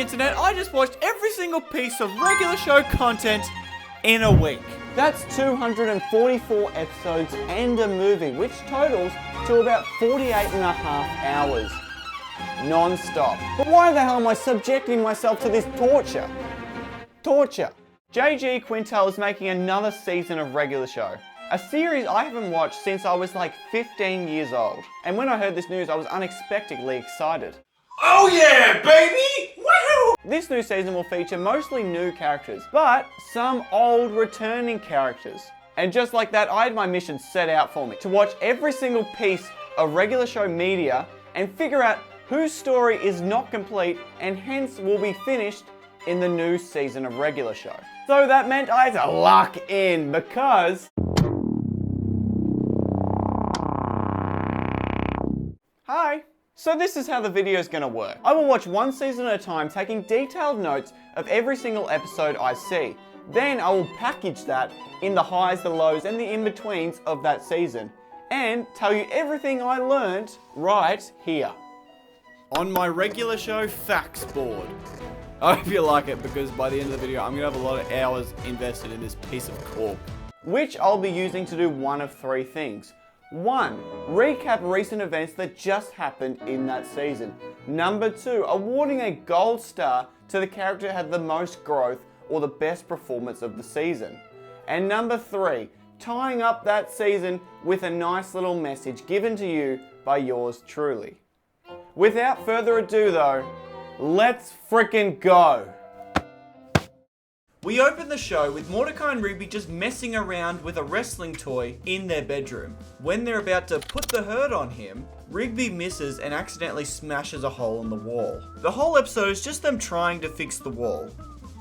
internet, I just watched every single piece of regular show content in a week. That's 244 episodes and a movie, which totals to about 48 and a half hours. Non-stop. But why the hell am I subjecting myself to this torture? JG Quintel is making another season of Regular Show. A series I haven't watched since I was like 15 years old. And when I heard this news, I was unexpectedly excited. Oh yeah, baby! Woohoo! This new season will feature mostly new characters, but some old returning characters. And just like that, I had my mission set out for me, to watch every single piece of Regular Show media and figure out whose story is not complete and hence will be finished in the new season of Regular Show. So that meant I had to lock in because... Hi! So this is how the video is going to work. I will watch one season at a time, taking detailed notes of every single episode I see. Then I will package that in the highs, the lows, and the in-betweens of that season, and tell you everything I learned right here. On my Regular Show facts board. I hope you like it, because by the end of the video, I'm going to have a lot of hours invested in this piece of cork. Which I'll be using to do one of three things. 1. Recap recent events that just happened in that season. Number 2. Awarding a gold star to the character who had the most growth or the best performance of the season. And number 3. Tying up that season with a nice little message given to you by yours truly. Without further ado though, let's frickin' go! We open the show with Mordecai and Rigby just messing around with a wrestling toy in their bedroom. When they're about to put the hurt on him, Rigby misses and accidentally smashes a hole in the wall. The whole episode is just them trying to fix the wall.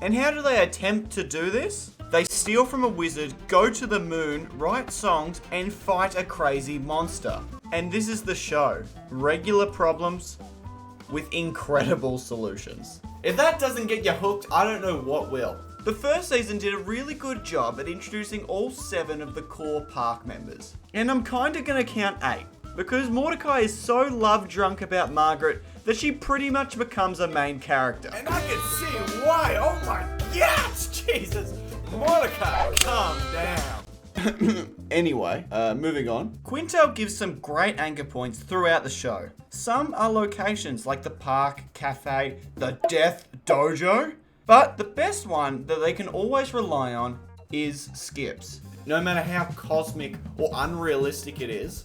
And how do they attempt to do this? They steal from a wizard, go to the moon, write songs, and fight a crazy monster. And this is the show. Regular problems with incredible solutions. If that doesn't get you hooked, I don't know what will. The first season did a really good job at introducing all 7 of the core park members. And I'm kinda gonna count 8, because Mordecai is so love-drunk about Margaret that she pretty much becomes a main character. And I can see why. Oh my gosh, Jesus. Mordecai, calm down. Anyway, moving on. Quintel gives some great anchor points throughout the show. Some are locations like the park, cafe, the death dojo. But the best one that they can always rely on is Skips. No matter how cosmic or unrealistic it is,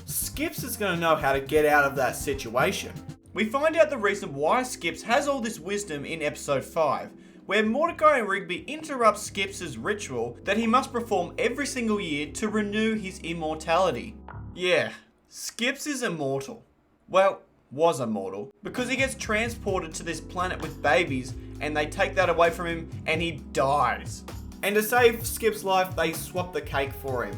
Skips is going to know how to get out of that situation. We find out the reason why Skips has all this wisdom in episode 5, where Mordecai and Rigby interrupt Skips' ritual that he must perform every single year to renew his immortality. Yeah, Skips is immortal. Well, was immortal, because he gets transported to this planet with babies and they take that away from him and he dies. And to save Skip's life, they swap the cake for him.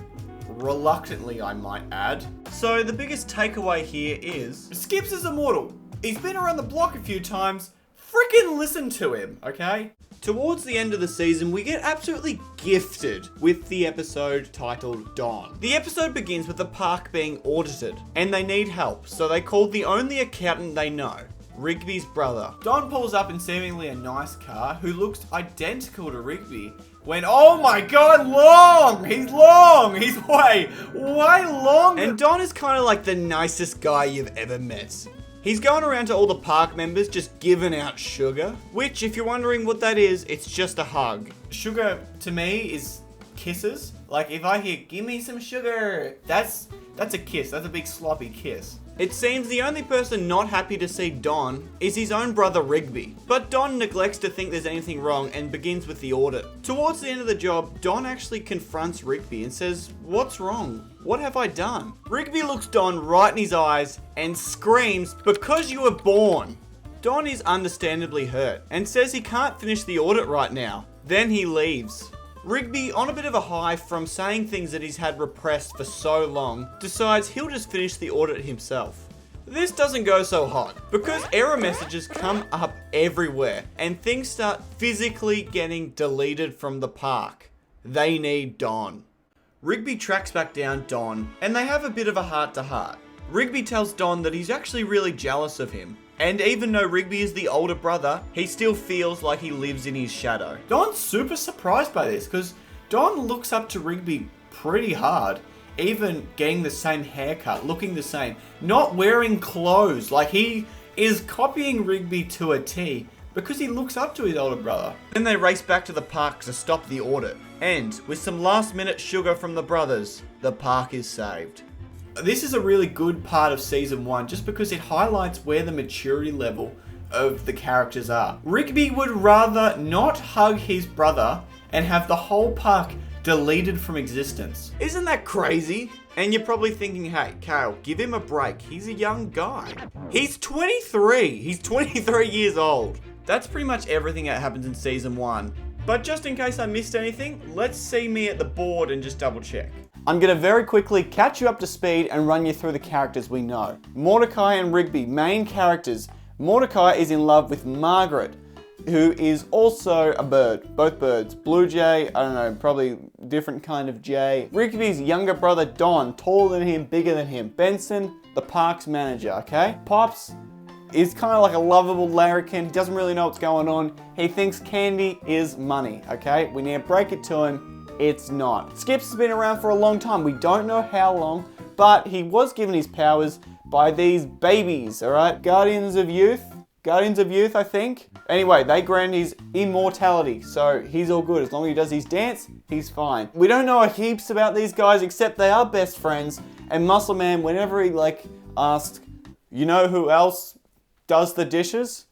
Reluctantly, I might add. So the biggest takeaway here is, Skips is immortal. He's been around the block a few times. Freaking listen to him, okay? Towards the end of the season, we get absolutely gifted with the episode titled Dawn. The episode begins with the park being audited, and they need help, so they call the only accountant they know, Rigby's brother. Don pulls up in seemingly a nice car who looks identical to Rigby when, oh my god, long! He's long! He's way long! And Don is kind of like the nicest guy you've ever met. He's going around to all the park members just giving out sugar, which if you're wondering what that is, it's just a hug. Sugar to me is kisses. Like if I hear, give me some sugar, that's a kiss. That's a big sloppy kiss. It seems the only person not happy to see Don is his own brother Rigby. But Don neglects to think there's anything wrong and begins with the audit. Towards the end of the job, Don actually confronts Rigby and says, "What's wrong? What have I done?" Rigby looks Don right in his eyes and screams, "Because you were born." Don is understandably hurt and says he can't finish the audit right now. Then he leaves. Rigby, on a bit of a high from saying things that he's had repressed for so long, decides he'll just finish the audit himself. This doesn't go so hot, because error messages come up everywhere, and things start physically getting deleted from the park. They need Don. Rigby tracks back down Don, and they have a bit of a heart-to-heart. Rigby tells Don that he's actually really jealous of him, And even though Rigby is the older brother, he still feels like he lives in his shadow. Don's super surprised by this because Don looks up to Rigby pretty hard. Even getting the same haircut, looking the same, not wearing clothes. Like, he is copying Rigby to a T because he looks up to his older brother. Then they race back to the park to stop the audit. And with some last minute sugar from the brothers, the park is saved. This is a really good part of season 1 just because it highlights where the maturity level of the characters are. Rigby would rather not hug his brother and have the whole park deleted from existence. Isn't that crazy? And you're probably thinking, hey, Kale, give him a break. He's a young guy. He's 23. He's 23 years old. That's pretty much everything that happens in season 1. But just in case I missed anything, let's see me at the board and just double check. I'm going to very quickly catch you up to speed and run you through the characters we know. Mordecai and Rigby, main characters. Mordecai is in love with Margaret, who is also a bird. Both birds. Blue jay, I don't know, probably different kind of jay. Rigby's younger brother Don, taller than him, bigger than him. Benson, the park's manager, okay? Pops is kind of like a lovable larrikin. He doesn't really know what's going on. He thinks candy is money, okay? We need to break it to him. It's not. Skips has been around for a long time. We don't know how long, but he was given his powers by these babies, all right? Guardians of Youth, I think. Anyway, they grant his immortality, so he's all good. As long as he does his dance, he's fine. We don't know heaps about these guys, except they are best friends. And Muscle Man, whenever he asked, you know who else does the dishes?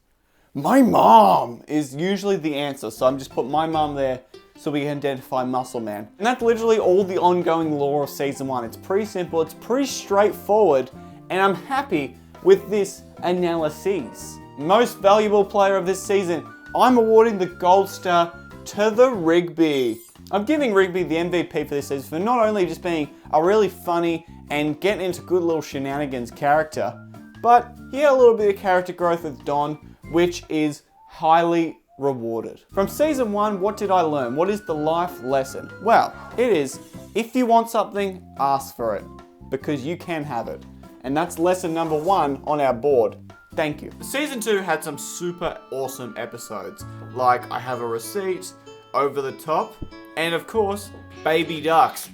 My mom is usually the answer, so I'm just put my mom there so we can identify Muscle Man. And that's literally all the ongoing lore of season 1. It's pretty simple, it's pretty straightforward, and I'm happy with this analysis. Most valuable player of this season, I'm awarding the gold star to the Rigby. I'm giving Rigby the MVP for this season for not only just being a really funny and getting into good little shenanigans character, but he had a little bit of character growth with Don, which is highly rewarded. From season 1, what did I learn? What is the life lesson? Well, it is, if you want something, ask for it, because you can have it. And that's lesson number 1 on our board. Thank you. Season 2 had some super awesome episodes, like I Have a Receipt, Over the Top, and of course, Baby Ducks.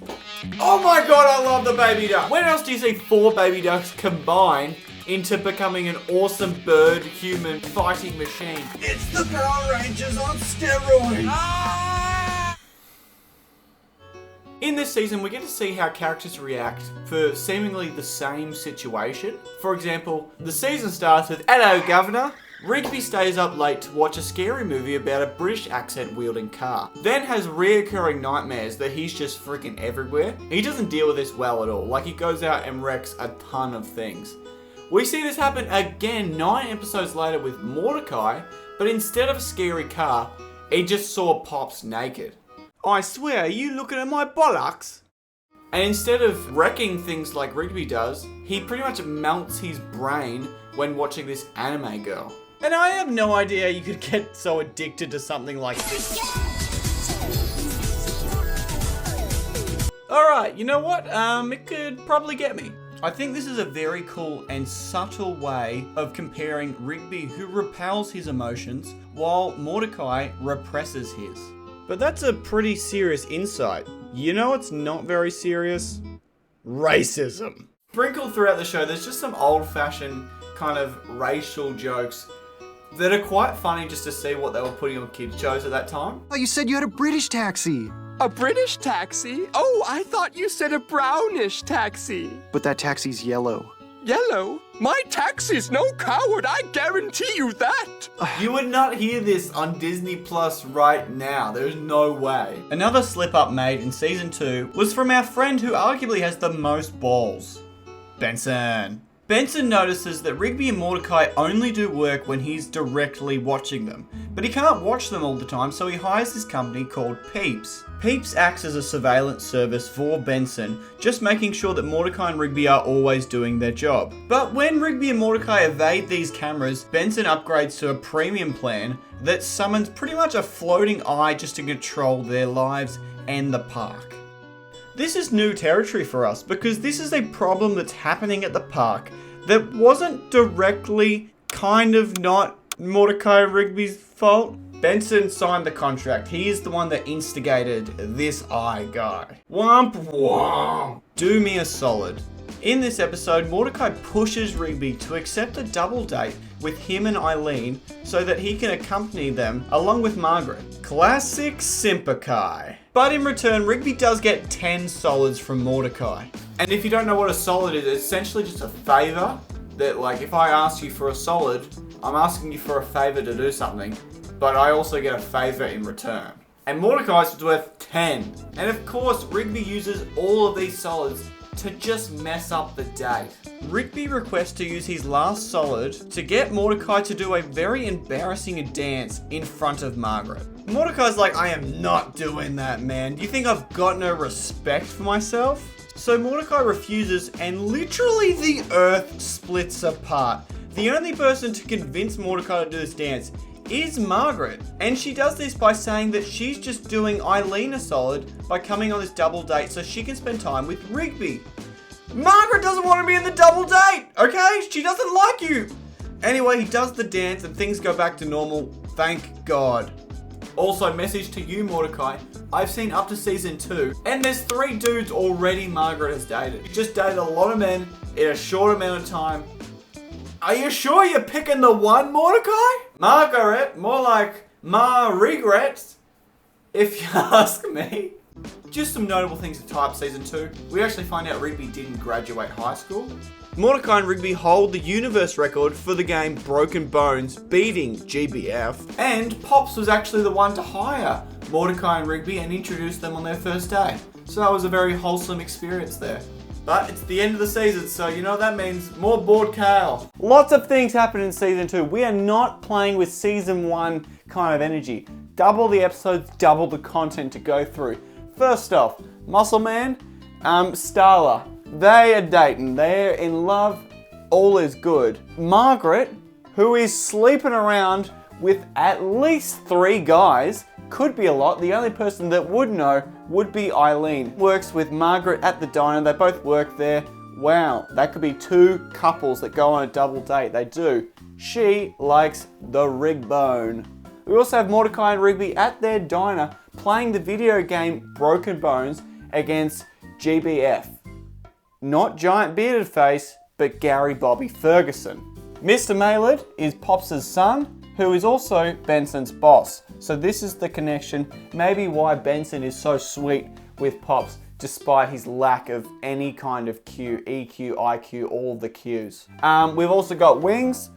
Oh my god, I love the Baby Duck! When else do you see 4 Baby Ducks combine into becoming an awesome bird-human fighting machine? It's the Power Rangers on steroids! Ah! In this season, we get to see how characters react for seemingly the same situation. For example, the season starts with, "Hello, Governor." Rigby stays up late to watch a scary movie about a British accent-wielding car. Then has reoccurring nightmares that he's just freaking everywhere. He doesn't deal with this well at all. Like, he goes out and wrecks a ton of things. We see this happen again 9 episodes later with Mordecai, but instead of a scary car, he just saw Pops naked. I swear, are you looking at my bollocks? And instead of wrecking things like Rigby does, he pretty much melts his brain when watching this anime girl. And I have no idea you could get so addicted to something like this. Alright, you know what? It could probably get me. I think this is a very cool and subtle way of comparing Rigby, who repels his emotions, while Mordecai represses his. But that's a pretty serious insight. You know what's not very serious? Racism. Sprinkled throughout the show, there's just some old-fashioned kind of racial jokes that are quite funny just to see what they were putting on kids' shows at that time. Oh, you said you had a British taxi. A British taxi? Oh, I thought you said a brownish taxi. But that taxi's yellow. Yellow? My taxi's no coward, I guarantee you that. You would not hear this on Disney Plus right now. There's no way. Another slip-up made in season 2 was from our friend who arguably has the most balls, Benson. Benson notices that Rigby and Mordecai only do work when he's directly watching them, but he can't watch them all the time, so he hires this company called Peeps. Peeps acts as a surveillance service for Benson, just making sure that Mordecai and Rigby are always doing their job. But when Rigby and Mordecai evade these cameras, Benson upgrades to a premium plan that summons pretty much a floating eye just to control their lives and the park. This is new territory for us because this is a problem that's happening at the park that wasn't directly kind of not Mordecai Rigby's fault. Benson signed the contract. He is the one that instigated this eye guy. Womp womp. Do me a solid. In this episode, Mordecai pushes Rigby to accept a double date with him and Eileen so that he can accompany them along with Margaret. Classic Sympakai. But in return, Rigby does get 10 solids from Mordecai. And if you don't know what a solid is, it's essentially just a favour that, like, if I ask you for a solid, I'm asking you for a favour to do something, but I also get a favour in return. And Mordecai's was worth 10. And of course, Rigby uses all of these solids to just mess up the date. Rigby requests to use his last solid to get Mordecai to do a very embarrassing dance in front of Margaret. Mordecai's like, I am not doing that, man. Do you think I've got no respect for myself? So Mordecai refuses and literally the earth splits apart. The only person to convince Mordecai to do this dance is Margaret. And she does this by saying that she's just doing Eileen a solid by coming on this double date so she can spend time with Rigby. Margaret doesn't want to be in the double date, okay? She doesn't like you. Anyway, he does the dance and things go back to normal. Thank God. Also, message to you, Mordecai. I've seen up to season 2, and there's 3 dudes already Margaret has dated. She just dated a lot of men in a short amount of time. Are you sure you're picking the one, Mordecai? Margaret, more like regrets, if you ask me. Just some notable things to tie up season 2. We actually find out Rigby didn't graduate high school. Mordecai and Rigby hold the universe record for the game Broken Bones, beating GBF. And Pops was actually the one to hire Mordecai and Rigby and introduce them on their first day. So that was a very wholesome experience there. But it's the end of the season, so you know what that means. More bored Kale. Lots of things happen in season 2. We are not playing with season 1 kind of energy. Double the episodes, double the content to go through. First off, Muscle Man, Starla. They are dating. They're in love. All is good. Margaret, who is sleeping around with at least 3 guys, could be a lot. The only person that would know would be Eileen. Works with Margaret at the diner. They both work there. Wow, that could be 2 couples that go on a double date. They do. She likes the rig bone. We also have Mordecai and Rigby at their diner playing the video game Broken Bones against GBF. Not Giant Bearded Face, but Gary Bobby Ferguson. Mr. Maylard is Pops' son, who is also Benson's boss. So this is the connection, maybe why Benson is so sweet with Pops, despite his lack of any kind of Q, EQ, IQ, all the Qs. We've also got Wings.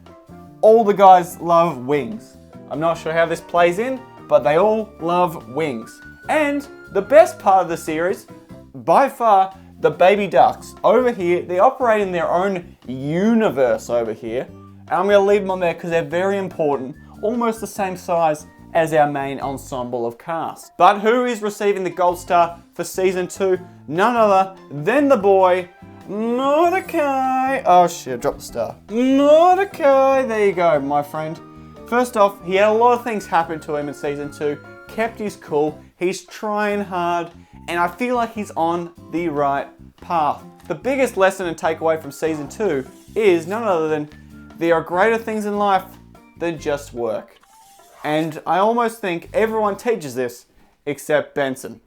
All the guys love Wings. I'm not sure how this plays in, but they all love Wings. And the best part of the series, by far, the baby ducks. Over here, they operate in their own universe over here. And I'm going to leave them on there because they're very important, almost the same size as our main ensemble of cast. But who is receiving the gold star for season 2? None other than the boy, Mordecai. Oh shit, I dropped the star. Mordecai, there you go, my friend. First off, he had a lot of things happen to him in season 2, kept his cool, he's trying hard, and I feel like he's on the right path. The biggest lesson and takeaway from season 2 is none other than there are greater things in life than just work. And I almost think everyone teaches this except Benson.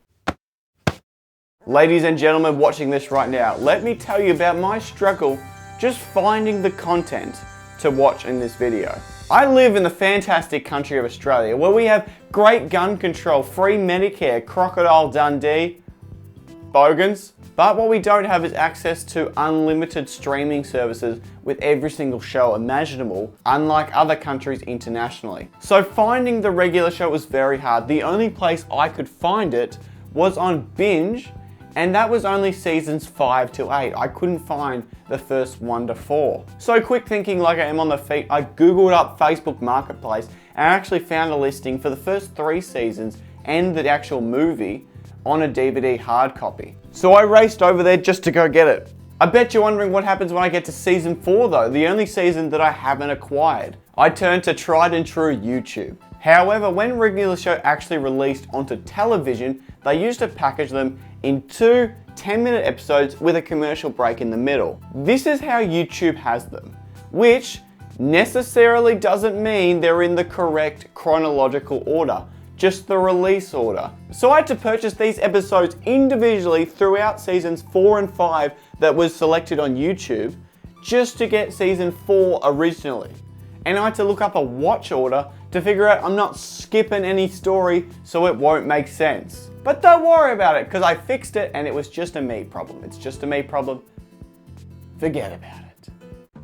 Ladies and gentlemen watching this right now, let me tell you about my struggle just finding the content to watch in this video. I live in the fantastic country of Australia where we have great gun control, free Medicare, Crocodile Dundee, bogans. But what we don't have is access to unlimited streaming services with every single show imaginable, unlike other countries internationally. So finding the regular show was very hard. The only place I could find it was on Binge, and that was only seasons 5 to 8. I couldn't find the first 1 to 4. So quick thinking like I am on the feet, I googled up Facebook Marketplace and I actually found a listing for the first 3 seasons and the actual movie on a DVD hard copy. So I raced over there just to go get it. I bet you're wondering what happens when I get to season 4 though, the only season that I haven't acquired. I turned to tried and true YouTube. However, when regular show actually released onto television, they used to package them in 2 10-minute episodes with a commercial break in the middle. This is how YouTube has them, which necessarily doesn't mean they're in the correct chronological order, just the release order. So I had to purchase these episodes individually throughout seasons 4 and 5 that was selected on YouTube, just to get season 4 originally. And I had to look up a watch order to figure out I'm not skipping any story so it won't make sense. But don't worry about it, because I fixed it and it was just a me problem. It's just a me problem. Forget about it.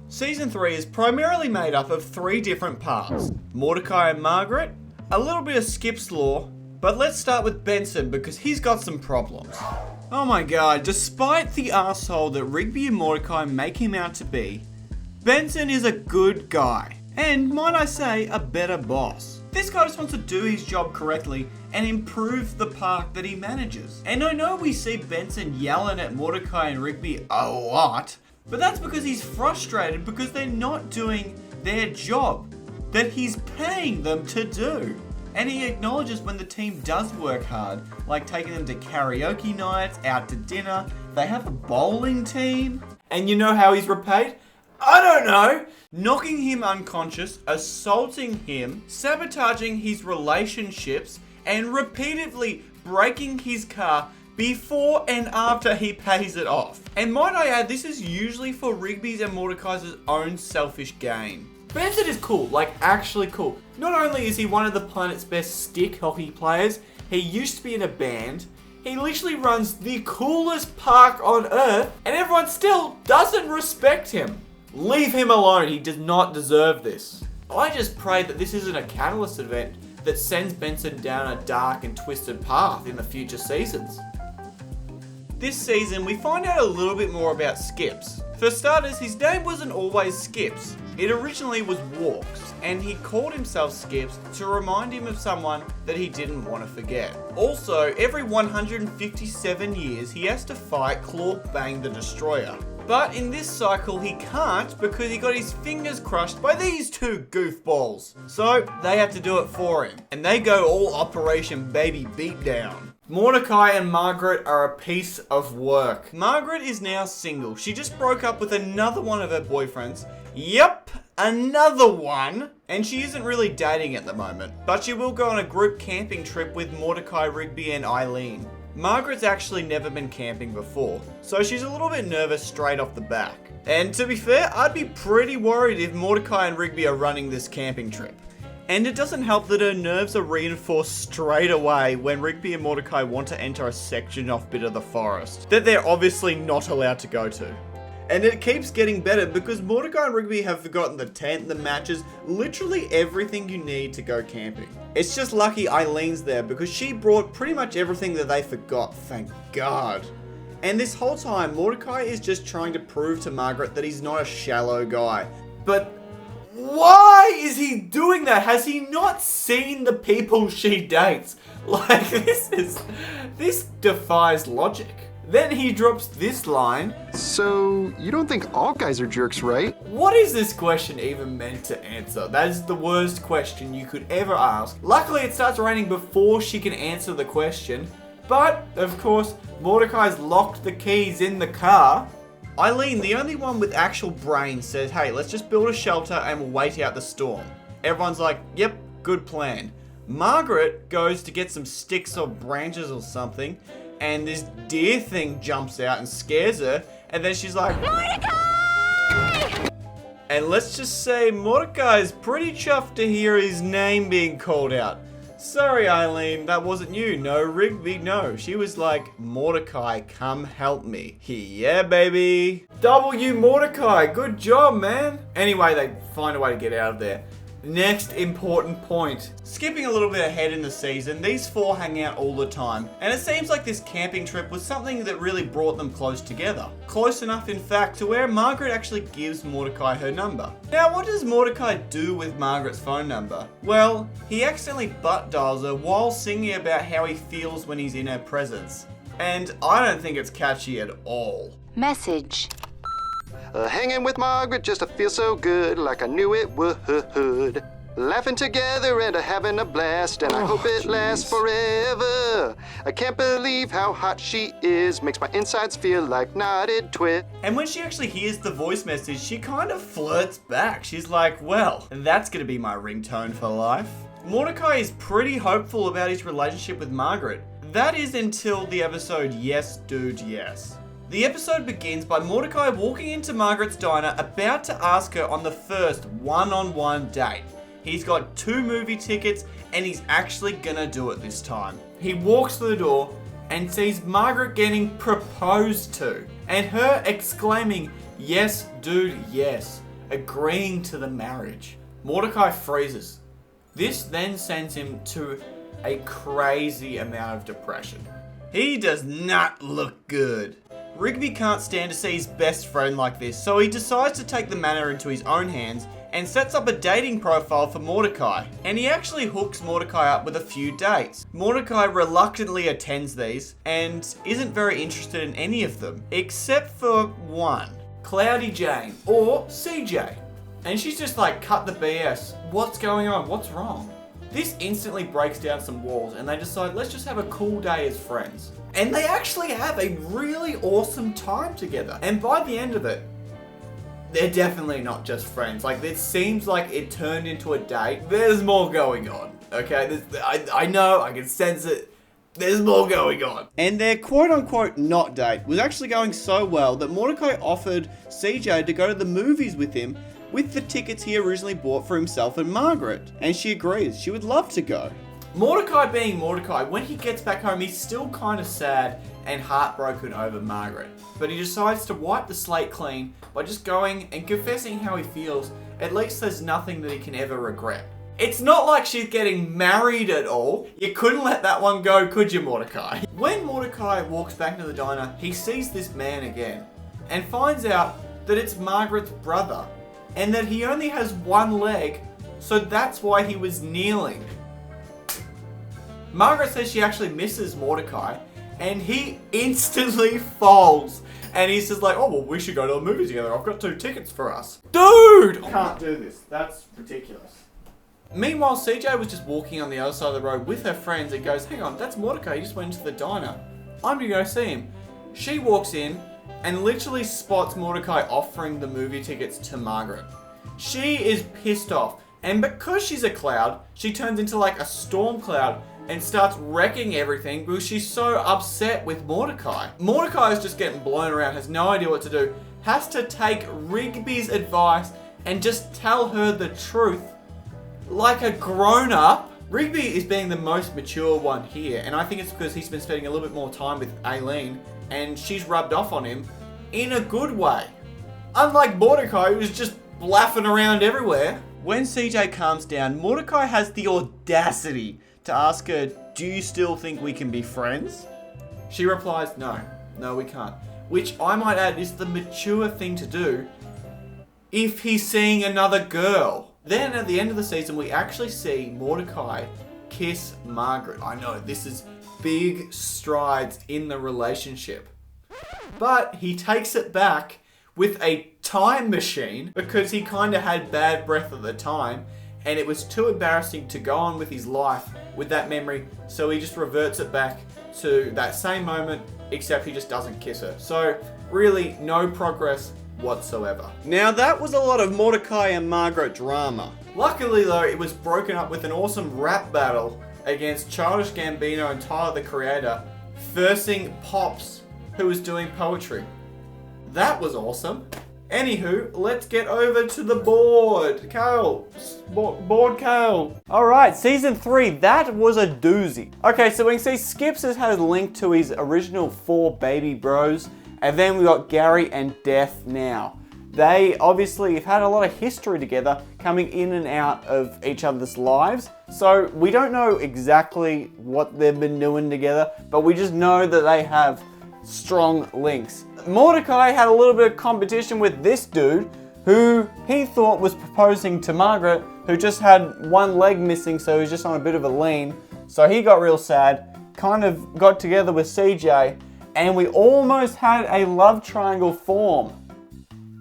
Season 3 is primarily made up of 3 different parts. Mordecai and Margaret, a little bit of Skip's lore, but let's start with Benson because he's got some problems. Oh my god, despite the arsehole that Rigby and Mordecai make him out to be, Benson is a good guy, and might I say, a better boss. This guy just wants to do his job correctly and improve the park that he manages. And I know we see Benson yelling at Mordecai and Rigby a lot, but that's because he's frustrated because they're not doing their job that he's paying them to do. And he acknowledges when the team does work hard, like taking them to karaoke nights, out to dinner, they have a bowling team. And you know how he's repaid? I don't know. Knocking him unconscious, assaulting him, sabotaging his relationships, and repeatedly breaking his car before and after he pays it off. And might I add, this is usually for Rigby's and Mordecai's own selfish gain. Benson is cool, like actually cool. Not only is he one of the planet's best stick hockey players, he used to be in a band, he literally runs the coolest park on Earth, and everyone still doesn't respect him. Leave him alone, he does not deserve this. I just pray that this isn't a catalyst event that sends Benson down a dark and twisted path in the future seasons. This season, we find out a little bit more about Skips. For starters, his name wasn't always Skips. It originally was Walks, and he called himself Skips to remind him of someone that he didn't want to forget. Also, every 157 years, he has to fight Clawbang the Destroyer. But in this cycle, he can't because he got his fingers crushed by these 2 goofballs. So they have to do it for him, and they go all Operation Baby Beatdown. Mordecai and Margaret are a piece of work. Margaret is now single. She just broke up with another one of her boyfriends. Yep, another one. And she isn't really dating at the moment, but she will go on a group camping trip with Mordecai, Rigby, and Eileen. Margaret's actually never been camping before, so she's a little bit nervous straight off the back. And to be fair, I'd be pretty worried if Mordecai and Rigby are running this camping trip. And it doesn't help that her nerves are reinforced straight away when Rigby and Mordecai want to enter a section off bit of the forest that they're obviously not allowed to go to. And it keeps getting better because Mordecai and Rigby have forgotten the tent, the matches, literally everything you need to go camping. It's just lucky Eileen's there because she brought pretty much everything that they forgot, thank God. And this whole time, Mordecai is just trying to prove to Margaret that he's not a shallow guy. But why is he doing that? Has he not seen the people she dates? Like, this defies logic. Then he drops this line. So, you don't think all guys are jerks, right? What is this question even meant to answer? That is the worst question you could ever ask. Luckily, it starts raining before she can answer the question. But, of course, Mordecai's locked the keys in the car. Eileen, the only one with actual brains, says, hey, let's just build a shelter and we'll wait out the storm. Everyone's like, yep, good plan. Margaret goes to get some sticks or branches or something, and this deer thing jumps out and scares her, and then she's like, Mordecai! And let's just say Mordecai is pretty chuffed to hear his name being called out. Sorry, Eileen, that wasn't you. No, Rigby, no. She was like, Mordecai, come help me. Yeah, baby. W Mordecai, good job, man. Anyway, they find a way to get out of there. Next important point. Skipping a little bit ahead in the season, these 4 hang out all the time, and it seems like this camping trip was something that really brought them close together. Close enough, in fact, to where Margaret actually gives Mordecai her number. Now, what does Mordecai do with Margaret's phone number? Well, he accidentally butt dials her while singing about how he feels when he's in her presence. And I don't think it's catchy at all. Message. Hanging with Margaret just to feel so good, like I knew it would. Laughing together and having a blast, and I hope it lasts forever. I can't believe how hot she is, makes my insides feel like knotted twist. And when she actually hears the voice message, she kind of flirts back. She's like, well, that's gonna be my ringtone for life. Mordecai is pretty hopeful about his relationship with Margaret. That is until the episode Yes Dude Yes. The episode begins by Mordecai walking into Margaret's diner about to ask her on the first one-on-one date. He's got 2 movie tickets and he's actually gonna do it this time. He walks through the door and sees Margaret getting proposed to, and her exclaiming, "Yes, dude, yes," agreeing to the marriage. Mordecai freezes. This then sends him to a crazy amount of depression. He does not look good. Rigby can't stand to see his best friend like this, so he decides to take the matter into his own hands and sets up a dating profile for Mordecai. And he actually hooks Mordecai up with a few dates. Mordecai reluctantly attends these and isn't very interested in any of them, except for one. Cloudy Jane, or CJ. And she's just like, cut the BS. What's going on? What's wrong? This instantly breaks down some walls and they decide, let's just have a cool day as friends. And they actually have a really awesome time together. And by the end of it, they're definitely not just friends. Like, it seems like it turned into a date. There's more going on, okay? I know, I can sense it. There's more going on. And their quote-unquote not date was actually going so well that Mordecai offered CJ to go to the movies with him with the tickets he originally bought for himself and Margaret. And she agrees. She would love to go. Mordecai being Mordecai, when he gets back home, he's still kind of sad and heartbroken over Margaret. But he decides to wipe the slate clean by just going and confessing how he feels. At least there's nothing that he can ever regret. It's not like she's getting married at all. You couldn't let that one go, could you, Mordecai? When Mordecai walks back to the diner, he sees this man again and finds out that it's Margaret's brother and that he only has one leg, so that's why he was kneeling. Margaret says she actually misses Mordecai, and he instantly folds. And he's just like, oh, well, we should go to a movie together. I've got 2 tickets for us. Dude! Can't do this. That's ridiculous. Meanwhile, CJ was just walking on the other side of the road with her friends and goes, hang on, that's Mordecai. He just went into the diner. I'm gonna go see him. She walks in and literally spots Mordecai offering the movie tickets to Margaret. She is pissed off. And because she's a cloud, she turns into like a storm cloud and starts wrecking everything because she's so upset with Mordecai. Mordecai is just getting blown around, has no idea what to do, has to take Rigby's advice and just tell her the truth like a grown-up. Rigby is being the most mature one here, and I think it's because he's been spending a little bit more time with Aileen and she's rubbed off on him in a good way. Unlike Mordecai, who's just blaffing around everywhere. When CJ calms down, Mordecai has the audacity to ask her, do you still think we can be friends? She replies, no, we can't. Which I might add is the mature thing to do if he's seeing another girl. Then at the end of the season, we actually see Mordecai kiss Margaret. I know, this is big strides in the relationship. But he takes it back with a time machine because he kind of had bad breath at the time and it was too embarrassing to go on with his life with that memory, so he just reverts it back to that same moment, except he just doesn't kiss her. So really no progress whatsoever. Now that was a lot of Mordecai and Margaret drama. Luckily though, it was broken up with an awesome rap battle against Childish Gambino and Tyler the Creator versing Pops, who was doing poetry. That was awesome. Anywho, let's get over to the board. Kale. Board Kale. Alright, season 3, that was a doozy. Okay, so we can see Skips has had a link to his original 4 baby bros, and then we got Gary and Death now. They obviously have had a lot of history together, coming in and out of each other's lives, so we don't know exactly what they've been doing together, but we just know that they have strong links. Mordecai had a little bit of competition with this dude who he thought was proposing to Margaret, who just had one leg missing, so he was just on a bit of a lean. So he got real sad, kind of got together with CJ, and we almost had a love triangle form.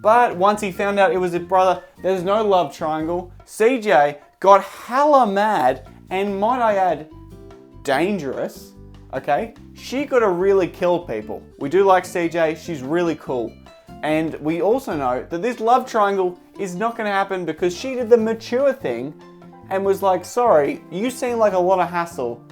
But once he found out it was his brother, there's no love triangle. CJ got hella mad, and might I add, dangerous, okay? She got to really kill people. We do like CJ, she's really cool. And we also know that this love triangle is not going to happen because she did the mature thing and was like, sorry, you seem like a lot of hassle.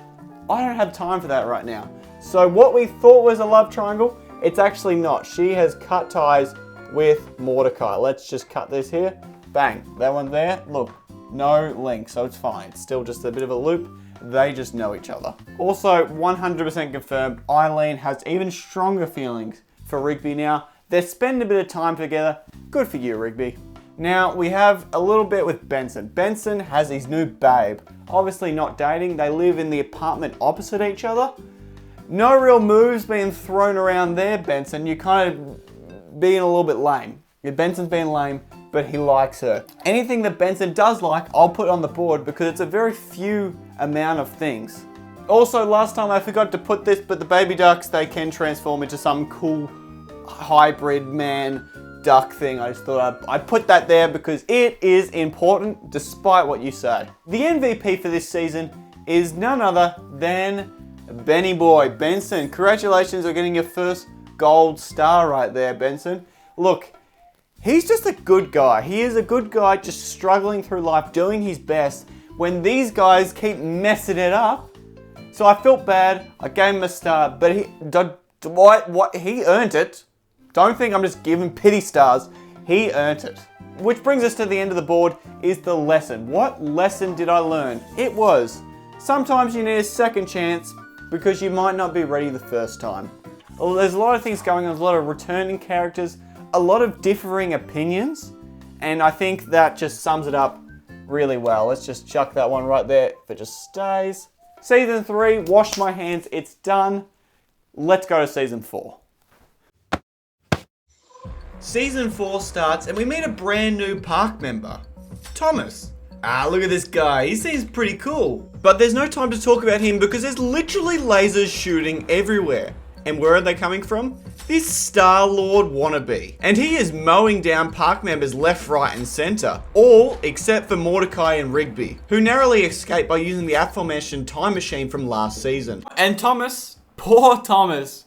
I don't have time for that right now. So what we thought was a love triangle, it's actually not. She has cut ties with Mordecai. Let's just cut this here. Bang, that one there, look, no link, so it's fine. It's still just a bit of a loop. They just know each other. Also, 100% confirmed, Eileen has even stronger feelings for Rigby now. They're spending a bit of time together. Good for you, Rigby. Now, we have a little bit with Benson. Benson has his new babe. Obviously not dating. They live in the apartment opposite each other. No real moves being thrown around there, Benson. You're kind of being a little bit lame. Benson's being lame, but he likes her. Anything that Benson does like, I'll put on the board because it's a very few amount of things. Also, last time I forgot to put this, but the baby ducks, they can transform into some cool hybrid man duck thing. I just thought I'd put that there because it is important despite what you say. The MVP for this season is none other than Benny Boy, Benson. Congratulations on getting your first gold star right there, Benson. Look, he's just a good guy. He is a good guy just struggling through life, doing his best when these guys keep messing it up. So I felt bad. I gave him a star, but he earned it. Don't think I'm just giving pity stars. He earned it. Which brings us to the end of the board is the lesson. What lesson did I learn? It was, sometimes you need a second chance because you might not be ready the first time. Well, there's a lot of things going on, a lot of returning characters, a lot of differing opinions, and I think that just sums it up really well. Let's just chuck that one right there if it just stays. Season 3, wash my hands, it's done. Let's go to Season 4. Season 4 starts and we meet a brand new park member, Thomas. Look at this guy, he seems pretty cool. But there's no time to talk about him because there's literally lasers shooting everywhere. And where are they coming from? This Star-Lord wannabe. And he is mowing down park members left, right and centre. All except for Mordecai and Rigby, who narrowly escaped by using the aforementioned time machine from last season. And Thomas, poor Thomas,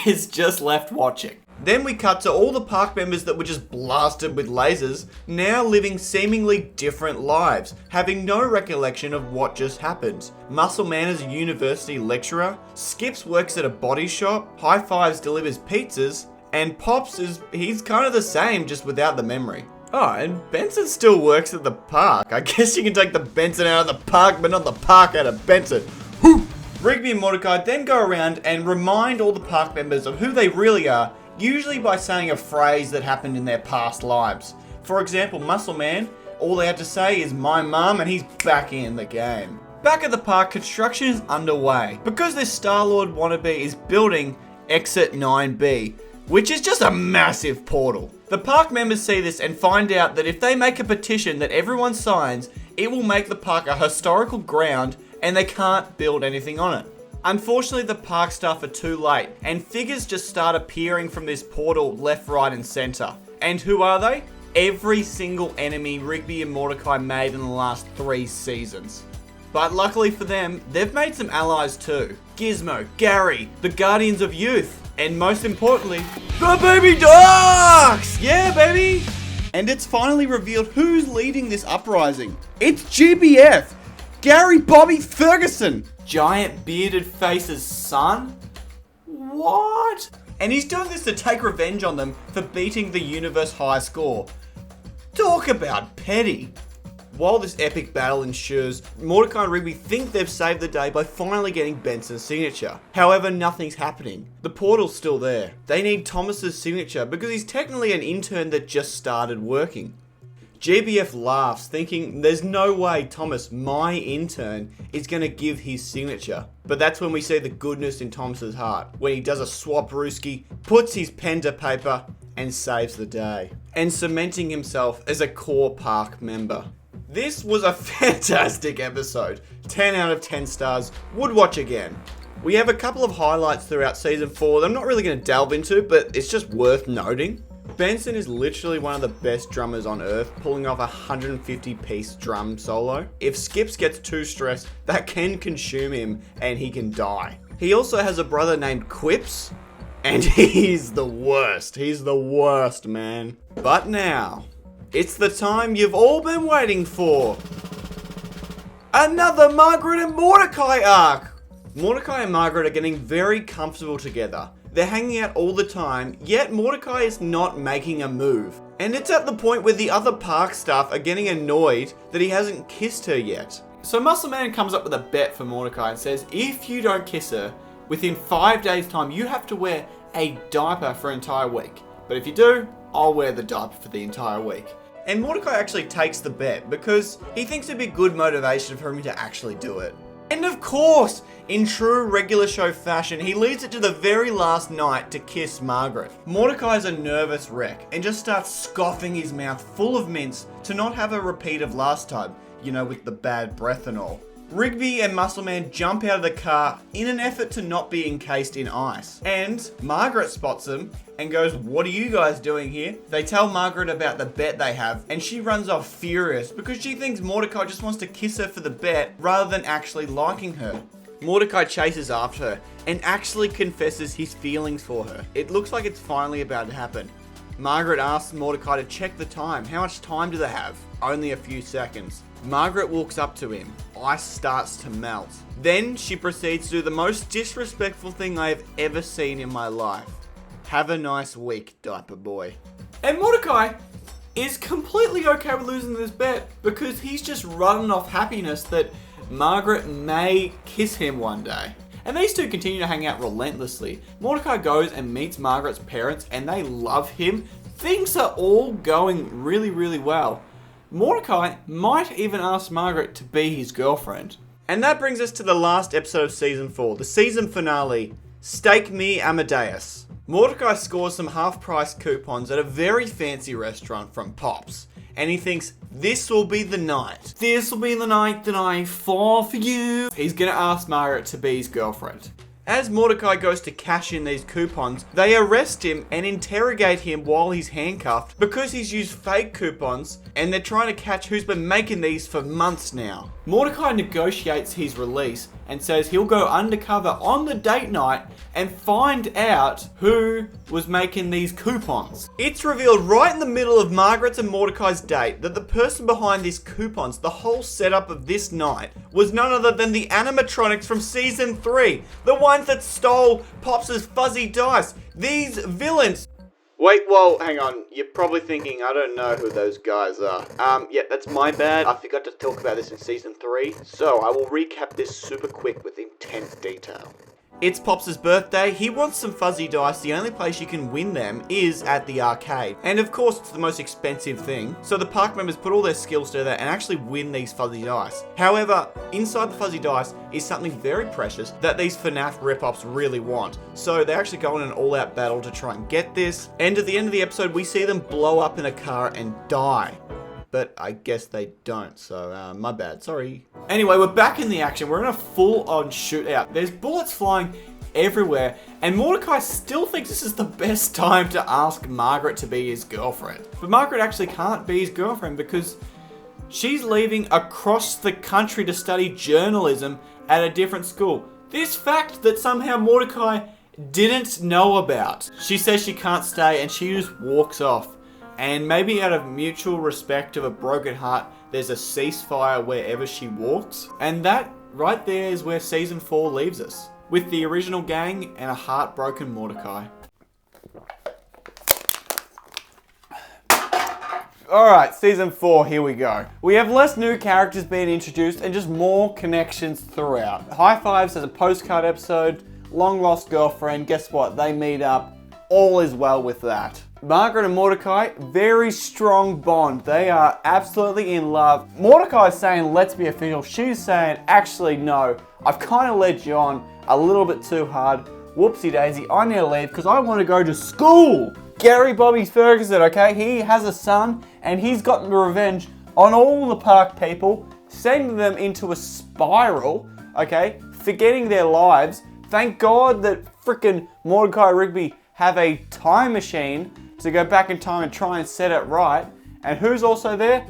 is just left watching. Then we cut to all the park members that were just blasted with lasers, now living seemingly different lives, having no recollection of what just happened. Muscle Man is a university lecturer, Skips works at a body shop, High Fives delivers pizzas, and Pops he's kind of the same, just without the memory. Oh, and Benson still works at the park. I guess you can take the Benson out of the park, but not the park out of Benson. Whew! Rigby and Mordecai then go around and remind all the park members of who they really are, usually by saying a phrase that happened in their past lives. For example, Muscle Man, all they had to say is "my mum" and he's back in the game. Back at the park, construction is underway because this Star-Lord wannabe is building Exit 9B, which is just a massive portal. The park members see this and find out that if they make a petition that everyone signs, it will make the park a historical ground and they can't build anything on it. Unfortunately, the park staff are too late, and figures just start appearing from this portal left, right, and centre. And who are they? Every single enemy Rigby and Mordecai made in the last 3 seasons. But luckily for them, they've made some allies too. Gizmo, Gary, the Guardians of Youth, and most importantly, the Baby Ducks! Yeah, baby! And it's finally revealed who's leading this uprising. It's GBF, Gary Bobby Ferguson! Giant bearded face's son? What? And he's doing this to take revenge on them for beating the universe high score. Talk about petty. While this epic battle ensures, Mordecai and Rigby think they've saved the day by finally getting Benson's signature. However, nothing's happening. The portal's still there. They need Thomas's signature because he's technically an intern that just started working. GBF laughs, thinking there's no way Thomas, my intern, is going to give his signature. But that's when we see the goodness in Thomas's heart, when he does a swap-rooski, puts his pen to paper, and saves the day. And cementing himself as a core park member. This was a fantastic episode. 10 out of 10 stars. Would watch again. We have a couple of highlights throughout Season 4 that I'm not really going to delve into, but it's just worth noting. Benson is literally one of the best drummers on earth, pulling off a 150-piece drum solo. If Skips gets too stressed, that can consume him and he can die. He also has a brother named Quips, and he's the worst. He's the worst, man. But now, it's the time you've all been waiting for. Another Margaret and Mordecai arc! Mordecai and Margaret are getting very comfortable together. They're hanging out all the time, yet Mordecai is not making a move. And it's at the point where the other park staff are getting annoyed that he hasn't kissed her yet. So Muscle Man comes up with a bet for Mordecai and says, if you don't kiss her, within 5 days' time, you have to wear a diaper for an entire week. But if you do, I'll wear the diaper for the entire week. And Mordecai actually takes the bet because he thinks it'd be good motivation for him to actually do it. And of course, in true regular show fashion, he leaves it to the very last night to kiss Margaret. Mordecai's a nervous wreck and just starts scoffing his mouth full of mints to not have a repeat of last time, you know, with the bad breath and all. Rigby and Muscle Man jump out of the car in an effort to not be encased in ice. And Margaret spots them and goes, "What are you guys doing here?" They tell Margaret about the bet they have and she runs off furious because she thinks Mordecai just wants to kiss her for the bet rather than actually liking her. Mordecai chases after her and actually confesses his feelings for her. It looks like it's finally about to happen. Margaret asks Mordecai to check the time. How much time do they have? Only a few seconds. Margaret walks up to him. Ice starts to melt. Then she proceeds to do the most disrespectful thing I have ever seen in my life. Have a nice week, diaper boy. And Mordecai is completely okay with losing this bet because he's just running off happiness that Margaret may kiss him one day. And these two continue to hang out relentlessly. Mordecai goes and meets Margaret's parents and they love him. Things are all going really, really well. Mordecai might even ask Margaret to be his girlfriend. And that brings us to the last episode of Season 4, the season finale, Stake Me Amadeus. Mordecai scores some half-price coupons at a very fancy restaurant from Pops. And he thinks, this will be the night. This will be the night that I fall for you. He's gonna ask Margaret to be his girlfriend. As Mordecai goes to cash in these coupons, they arrest him and interrogate him while he's handcuffed because he's used fake coupons and they're trying to catch who's been making these for months now. Mordecai negotiates his release and says he'll go undercover on the date night and find out who was making these coupons. It's revealed right in the middle of Margaret's and Mordecai's date that the person behind these coupons, the whole setup of this night, was none other than the animatronics from Season 3. The ones that stole Pops' fuzzy dice. These villains. Wait, whoa, hang on. You're probably thinking, I don't know who those guys are. Yeah, that's my bad. I forgot to talk about this in Season 3, so I will recap this super quick with intense detail. It's Pops' birthday. He wants some fuzzy dice. The only place you can win them is at the arcade. And of course, it's the most expensive thing. So the park members put all their skills together and actually win these fuzzy dice. However, inside the fuzzy dice is something very precious that these FNAF rip-offs really want. So they actually go in an all-out battle to try and get this. And at the end of the episode, we see them blow up in a car and die. But I guess they don't, so my bad, sorry. Anyway, we're back in the action. We're in a full-on shootout. There's bullets flying everywhere, and Mordecai still thinks this is the best time to ask Margaret to be his girlfriend. But Margaret actually can't be his girlfriend because she's leaving across the country to study journalism at a different school. This fact that somehow Mordecai didn't know about. She says she can't stay and she just walks off. And maybe out of mutual respect of a broken heart, there's a ceasefire wherever she walks. And that right there is where Season 4 leaves us. With the original gang and a heartbroken Mordecai. Alright, Season 4, here we go. We have less new characters being introduced and just more connections throughout. High Fives has a postcard episode, long lost girlfriend, guess what, they meet up, all is well with that. Margaret and Mordecai, very strong bond. They are absolutely in love. Mordecai's saying, let's be official. She's saying, actually, no. I've kind of led you on a little bit too hard. Whoopsie daisy, I need to leave because I want to go to school. Gary Bobby Ferguson, okay? He has a son and he's gotten revenge on all the park people, sending them into a spiral, okay? Forgetting their lives. Thank God that frickin' Mordecai Rigby have a time machine to go back in time and try and set it right. And who's also there?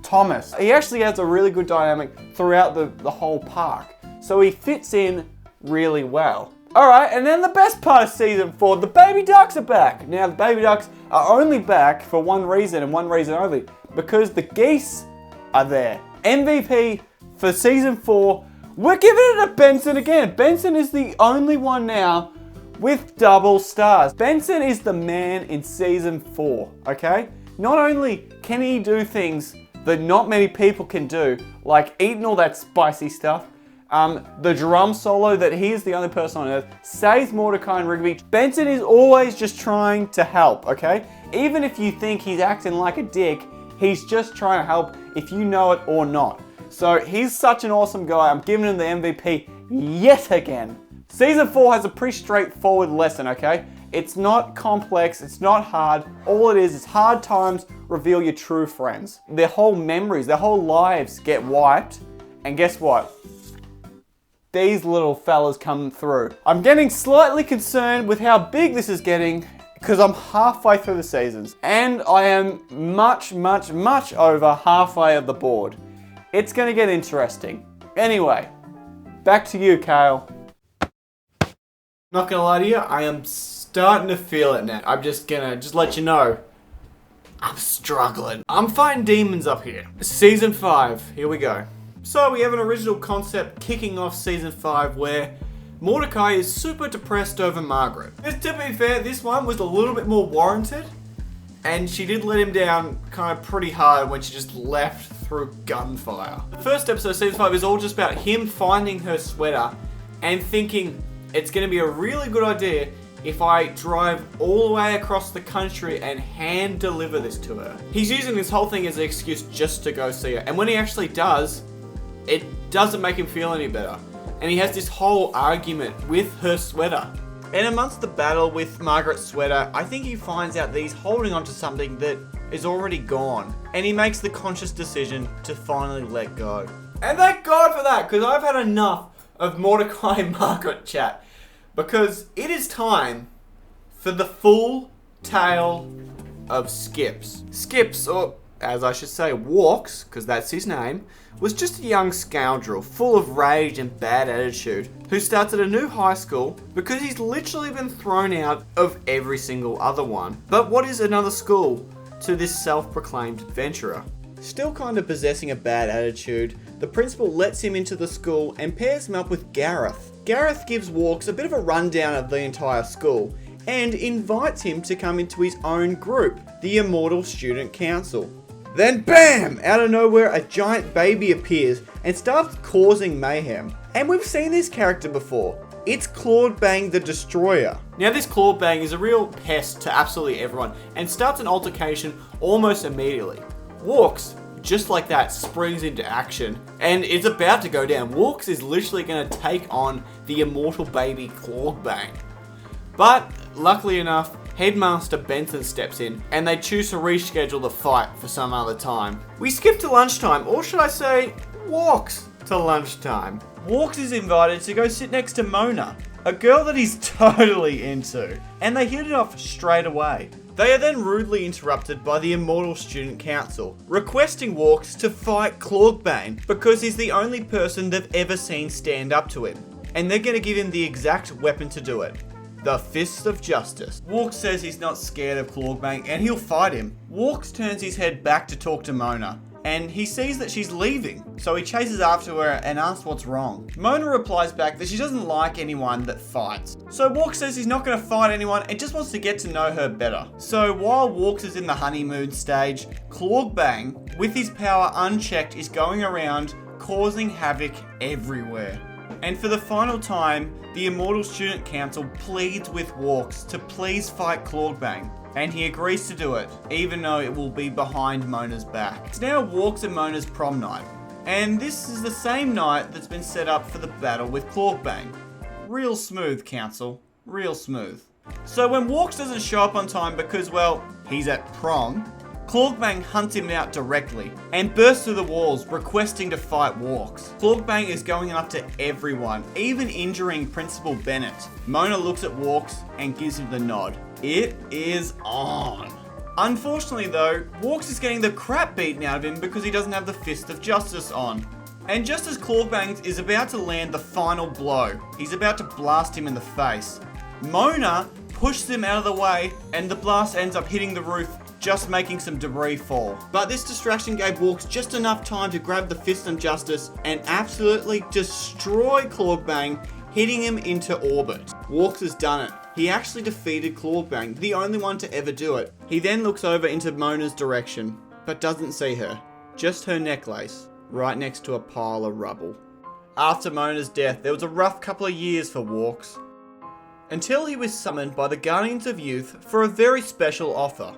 Thomas. He actually has a really good dynamic throughout the whole park. So he fits in really well. Alright, and then the best part of season 4, the baby ducks are back. Now the baby ducks are only back for one reason and one reason only, because the geese are there. MVP for season 4, we're giving it to Benson again. Benson is the only one now with double stars. Benson is the man in season 4, okay? Not only can he do things that not many people can do, like eating all that spicy stuff, the drum solo that he is the only person on earth, saves Mordecai and Rigby. Benson is always just trying to help, okay? Even if you think he's acting like a dick, he's just trying to help if you know it or not. So he's such an awesome guy. I'm giving him the MVP yet again. Season 4 has a pretty straightforward lesson, okay? It's not complex, it's not hard. All it is hard times reveal your true friends. Their whole memories, their whole lives get wiped. And guess what? These little fellas come through. I'm getting slightly concerned with how big this is getting because I'm halfway through the seasons and I am much over halfway of the board. It's gonna get interesting. Anyway, back to you, Kale. Not gonna lie to you, I am starting to feel it now. I'm just gonna let you know, I'm struggling. I'm fighting demons up here. Season 5, here we go. So we have an original concept kicking off season 5 where Mordecai is super depressed over Margaret. To be fair, this one was a little bit more warranted, and she did let him down kind of pretty hard when she just left through gunfire. The first episode of season 5 is all just about him finding her sweater and thinking it's going to be a really good idea if I drive all the way across the country and hand deliver this to her. He's using this whole thing as an excuse just to go see her, and when he actually does, it doesn't make him feel any better. And he has this whole argument with her sweater. And amongst the battle with Margaret's sweater, I think he finds out that he's holding onto something that is already gone. And he makes the conscious decision to finally let go. And thank God for that, because I've had enough of Mordecai and Margaret chat. Because it is time for the full tale of Skips. Skips, or as I should say, Walks, because that's his name, was just a young scoundrel full of rage and bad attitude who starts at a new high school because he's literally been thrown out of every single other one. But what is another school to this self-proclaimed adventurer? Still kind of possessing a bad attitude, the principal lets him into the school and pairs him up with Gareth. Gareth gives Walks a bit of a rundown of the entire school and invites him to come into his own group, the Immortal Student Council. Then BAM! Out of nowhere, a giant baby appears and starts causing mayhem. And we've seen this character before. It's Claude Bang the Destroyer. Now this Claude Bang is a real pest to absolutely everyone and starts an altercation almost immediately. Walks, just like that, springs into action and it's about to go down. Walks is literally going to take on the immortal baby Claude Bang. But luckily enough, Headmaster Benson steps in and they choose to reschedule the fight for some other time. We skip to lunchtime, or should I say, Walks to lunchtime. Walks is invited to go sit next to Mona, a girl that he's totally into, and they hit it off straight away. They are then rudely interrupted by the Immortal Student Council, requesting Walks to fight Claude Bang because he's the only person they've ever seen stand up to him, and they're going to give him the exact weapon to do it. The Fist of Justice. Walks says he's not scared of Claude Bang and he'll fight him. Walks turns his head back to talk to Mona and he sees that she's leaving, so he chases after her and asks what's wrong. Mona replies back that she doesn't like anyone that fights. So Walks says he's not going to fight anyone and just wants to get to know her better. So while Walks is in the honeymoon stage, Claude Bang, with his power unchecked, is going around causing havoc everywhere. And for the final time, the Immortal Student Council pleads with Walks to please fight Claude Bang, and he agrees to do it, even though it will be behind Mona's back. It's now Walks and Mona's prom night, and this is the same night that's been set up for the battle with Claude Bang. Real smooth, Council. Real smooth. So when Walks doesn't show up on time because, well, he's at prom, Claude Bang hunts him out directly and bursts through the walls requesting to fight Walks. Claude Bang is going after everyone, even injuring Principal Bennett. Mona looks at Walks and gives him the nod. It is on. Unfortunately though, Walks is getting the crap beaten out of him because he doesn't have the Fist of Justice on. And just as Clawbangs is about to land the final blow, he's about to blast him in the face, Mona pushes him out of the way and the blast ends up hitting the roof, just making some debris fall. But this distraction gave Walks just enough time to grab the Fist of Justice and absolutely destroy Clawbang, hitting him into orbit. Walks has done it. He actually defeated Clawbang, the only one to ever do it. He then looks over into Mona's direction, but doesn't see her, just her necklace, right next to a pile of rubble. After Mona's death, there was a rough couple of years for Walks, until he was summoned by the Guardians of Youth for a very special offer.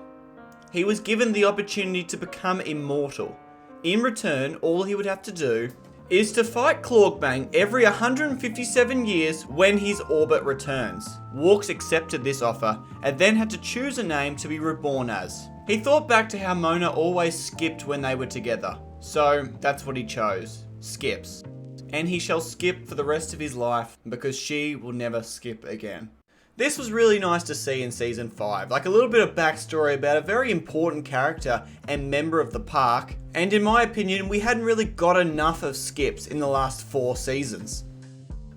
He was given the opportunity to become immortal. In return, all he would have to do is to fight Clawbang every 157 years when his orbit returns. Walks accepted this offer and then had to choose a name to be reborn as. He thought back to how Mona always skipped when they were together, so that's what he chose, Skips. And he shall skip for the rest of his life because she will never skip again. This was really nice to see in Season 5, like a little bit of backstory about a very important character and member of the park, and in my opinion, we hadn't really got enough of Skips in the last 4 seasons.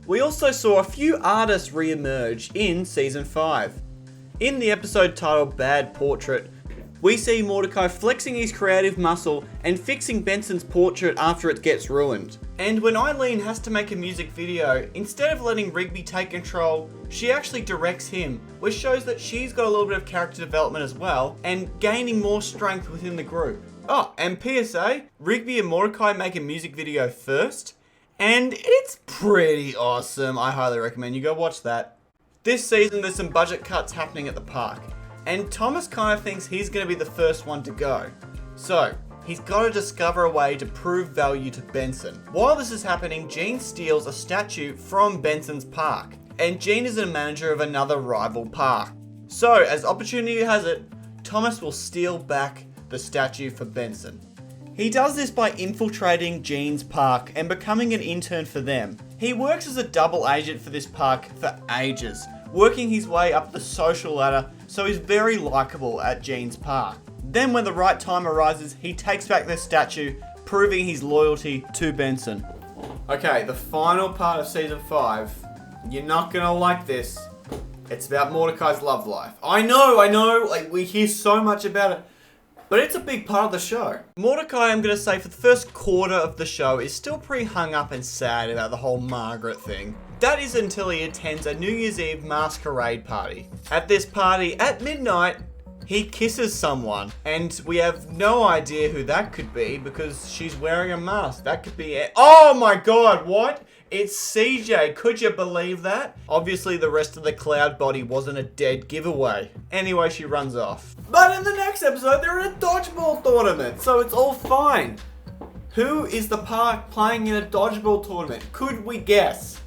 We also saw a few artists re-emerge in Season 5. In the episode titled Bad Portrait, we see Mordecai flexing his creative muscle and fixing Benson's portrait after it gets ruined. And when Eileen has to make a music video, instead of letting Rigby take control, she actually directs him, which shows that she's got a little bit of character development as well, and gaining more strength within the group. Oh, and PSA, Rigby and Mordecai make a music video first, and it's pretty awesome. I highly recommend you go watch that. This season there's some budget cuts happening at the park, and Thomas kind of thinks he's going to be the first one to go. So, he's got to discover a way to prove value to Benson. While this is happening, Gene steals a statue from Benson's park, and Gene is a manager of another rival park. So, as opportunity has it, Thomas will steal back the statue for Benson. He does this by infiltrating Gene's park and becoming an intern for them. He works as a double agent for this park for ages, working his way up the social ladder, so he's very likable at Gene's park. Then when the right time arises, he takes back the statue, proving his loyalty to Benson. Okay, the final part of Season 5. You're not gonna like this. It's about Mordecai's love life. I know, like we hear so much about it, but it's a big part of the show. Mordecai, I'm gonna say, for the first quarter of the show is still pretty hung up and sad about the whole Margaret thing. That is until he attends a New Year's Eve masquerade party. At this party, at midnight, he kisses someone, and we have no idea who that could be because she's wearing a mask. That could be it. Oh my god, what? It's CJ, could you believe that? Obviously the rest of the cloud body wasn't a dead giveaway. Anyway, she runs off. But in the next episode, they're in a dodgeball tournament, so it's all fine. Who is the park playing in a dodgeball tournament? Could we guess?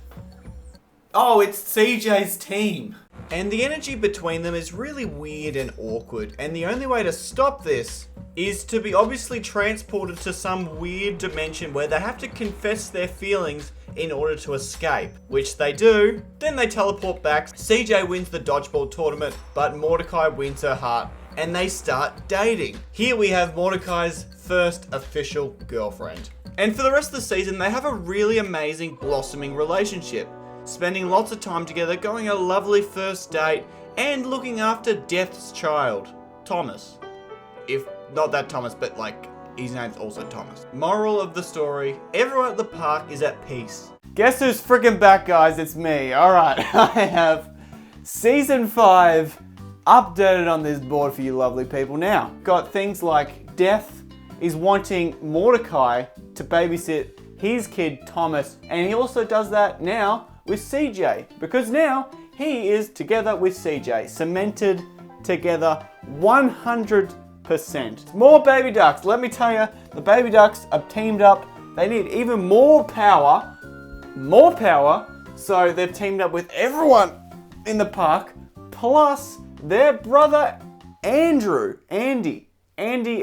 Oh, it's CJ's team. And the energy between them is really weird and awkward, and the only way to stop this is to be obviously transported to some weird dimension where they have to confess their feelings in order to escape, which they do. Then they teleport back. CJ wins the dodgeball tournament, but Mordecai wins her heart, and they start dating. Here we have Mordecai's first official girlfriend. And for the rest of the season, they have a really amazing blossoming relationship, spending lots of time together, going on a lovely first date, and looking after Death's child, Thomas. If not that Thomas, but like, his name's also Thomas. Moral of the story, everyone at the park is at peace. Guess who's freaking back, guys? It's me. Alright, I have Season 5 updated on this board for you lovely people. Now, got things like Death is wanting Mordecai to babysit his kid Thomas, and he also does that now with CJ, because now he is together with CJ, cemented together 100%. More baby ducks. Let me tell you, the baby ducks are teamed up. They need even more power, so they've teamed up with everyone in the park, plus their brother Andrew, Andy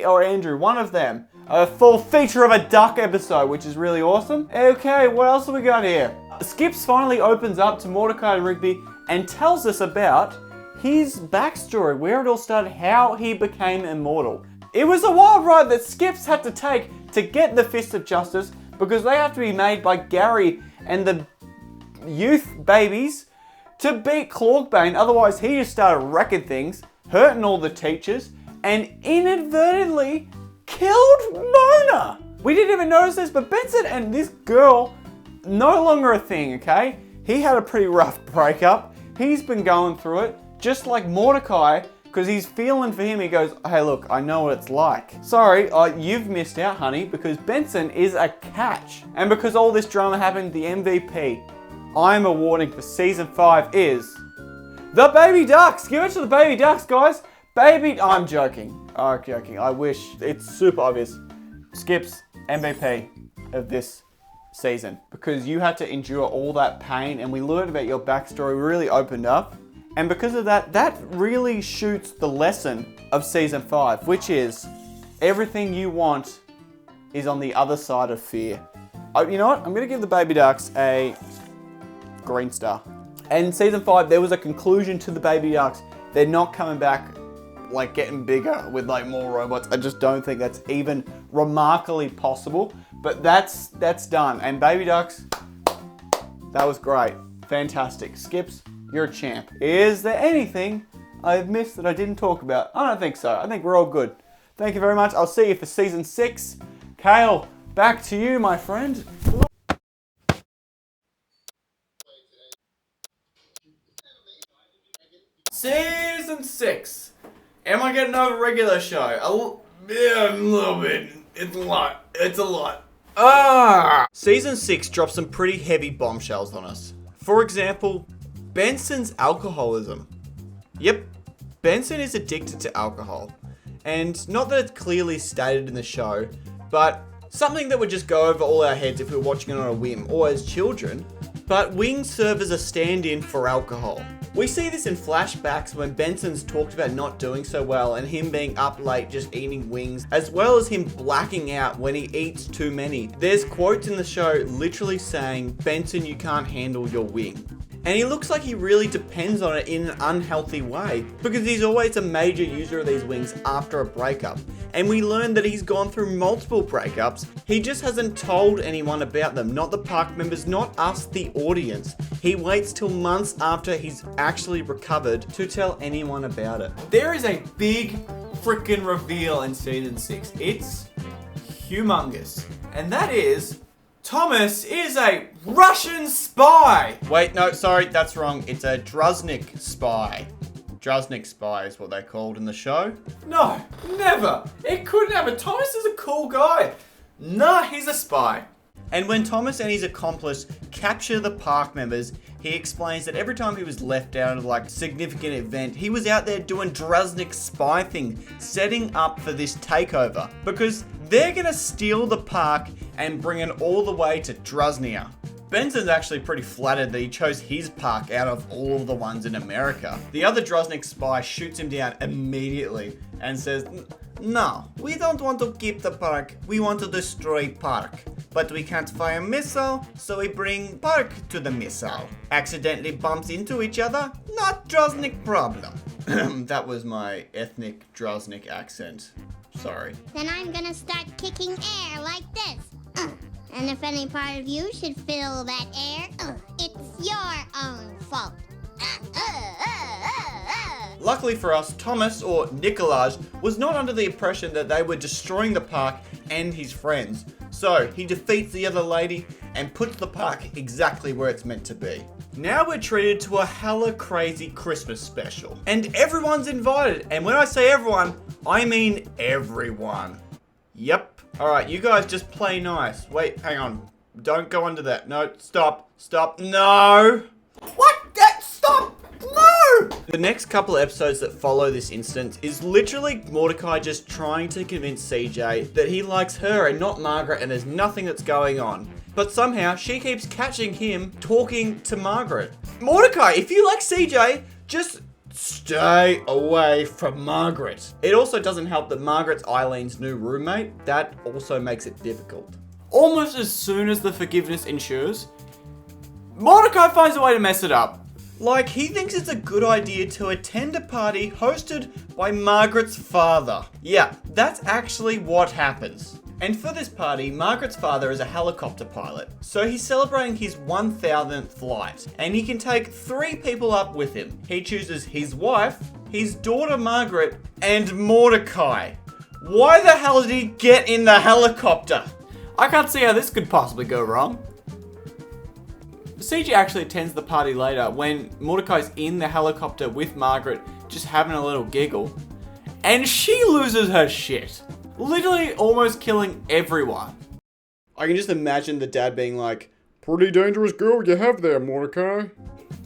or Andrew, one of them. A full feature of a duck episode, which is really awesome. Okay, what else have we got here? Skips finally opens up to Mordecai and Rigby and tells us about his backstory, where it all started, how he became immortal. It was a wild ride that Skips had to take to get the Fist of Justice, because they have to be made by Gary and the youth babies to beat Clawbane. Otherwise, he just started wrecking things, hurting all the teachers, and inadvertently killed Mona. We didn't even notice this, but Benson and this girl, no longer a thing, okay? He had a pretty rough breakup. He's been going through it, just like Mordecai, because he's feeling for him. He goes, hey look, I know what it's like. Sorry, you've missed out, honey, because Benson is a catch. And because all this drama happened, the MVP I'm awarding for season 5 is the Baby Ducks. Give it to the Baby Ducks, guys. I'm joking. I'm joking. I wish. It's super obvious. Skips MVP of this season, because you had to endure all that pain and we learned about your backstory. We really opened up. And because of that, that really shoots the lesson of season 5, which is everything you want is on the other side of fear. You know what? I'm going to give the Baby Ducks a green star. And in season 5, there was a conclusion to the Baby Ducks. They're not coming back like getting bigger with like more robots. I just don't think that's even remarkably possible. But that's done. And Baby Ducks, that was great. Fantastic. Skips, you're a champ. Is there anything I've missed that I didn't talk about? I don't think so. I think we're all good. Thank you very much. I'll see you for season 6. Kale, back to you, my friend. Season 6. Am I getting over regular show? Yeah, a little bit. It's a lot. It's a lot. Season 6 dropped some pretty heavy bombshells on us. For example, Benson's alcoholism. Yep, Benson is addicted to alcohol. And not that it's clearly stated in the show, but something that would just go over all our heads if we were watching it on a whim or as children. But wings serve as a stand-in for alcohol. We see this in flashbacks when Benson's talked about not doing so well and him being up late just eating wings, as well as him blacking out when he eats too many. There's quotes in the show literally saying, Benson, you can't handle your wing. And he looks like he really depends on it in an unhealthy way, because he's always a major user of these wings after a breakup. And we learn that he's gone through multiple breakups. He just hasn't told anyone about them, not the park members, not us, the audience. He waits till months after he's actually recovered to tell anyone about it. There is a big freaking reveal in season 6. It's humongous. And that is, Thomas is a Russian spy. Wait, no, sorry, that's wrong. It's a Druznik spy. Druznik spy is what they're called in the show. No, never. It couldn't happen. Thomas is a cool guy. Nah, he's a spy. And when Thomas and his accomplice capture the park members, he explains that every time he was left out of like significant event, he was out there doing Druznik spy thing, setting up for this takeover. Because they're gonna steal the park and bring it all the way to Druznia. Benson's actually pretty flattered that he chose his park out of all the ones in America. The other Druznik spy shoots him down immediately and says, no, we don't want to keep the park, we want to destroy park. But we can't fire missile, so we bring park to the missile. Accidentally bumps into each other, not Druznik problem. That was my ethnic Druznik accent. Sorry. Then I'm gonna start kicking air like this. And if any part of you should feel that air, it's your own fault. Luckily for us, Thomas, or Nikolaj, was not under the impression that they were destroying the park and his friends. So he defeats the other lady and puts the park exactly where it's meant to be. Now we're treated to a hella crazy Christmas special. And everyone's invited. And when I say everyone, I mean everyone. Yep. Alright, you guys just play nice. Wait, hang on. Don't go under that. No, stop. Stop. No! What? Stop! No! The next couple of episodes that follow this instance is literally Mordecai just trying to convince CJ that he likes her and not Margaret and there's nothing that's going on. But somehow she keeps catching him talking to Margaret. Mordecai, if you like CJ, just stay away from Margaret. It also doesn't help that Margaret's Eileen's new roommate. That also makes it difficult. Almost as soon as the forgiveness ensures, Mordecai finds a way to mess it up. Like, he thinks it's a good idea to attend a party hosted by Margaret's father. Yeah, that's actually what happens. And for this party, Margaret's father is a helicopter pilot, so he's celebrating his 1000th flight, and he can take 3 people up with him. He chooses his wife, his daughter Margaret, and Mordecai. Why the hell did he get in the helicopter? I can't see how this could possibly go wrong. CJ actually attends the party later when Mordecai's in the helicopter with Margaret, just having a little giggle. And she loses her shit. Literally almost killing everyone. I can just imagine the dad being like, "Pretty dangerous girl you have there, Mordecai."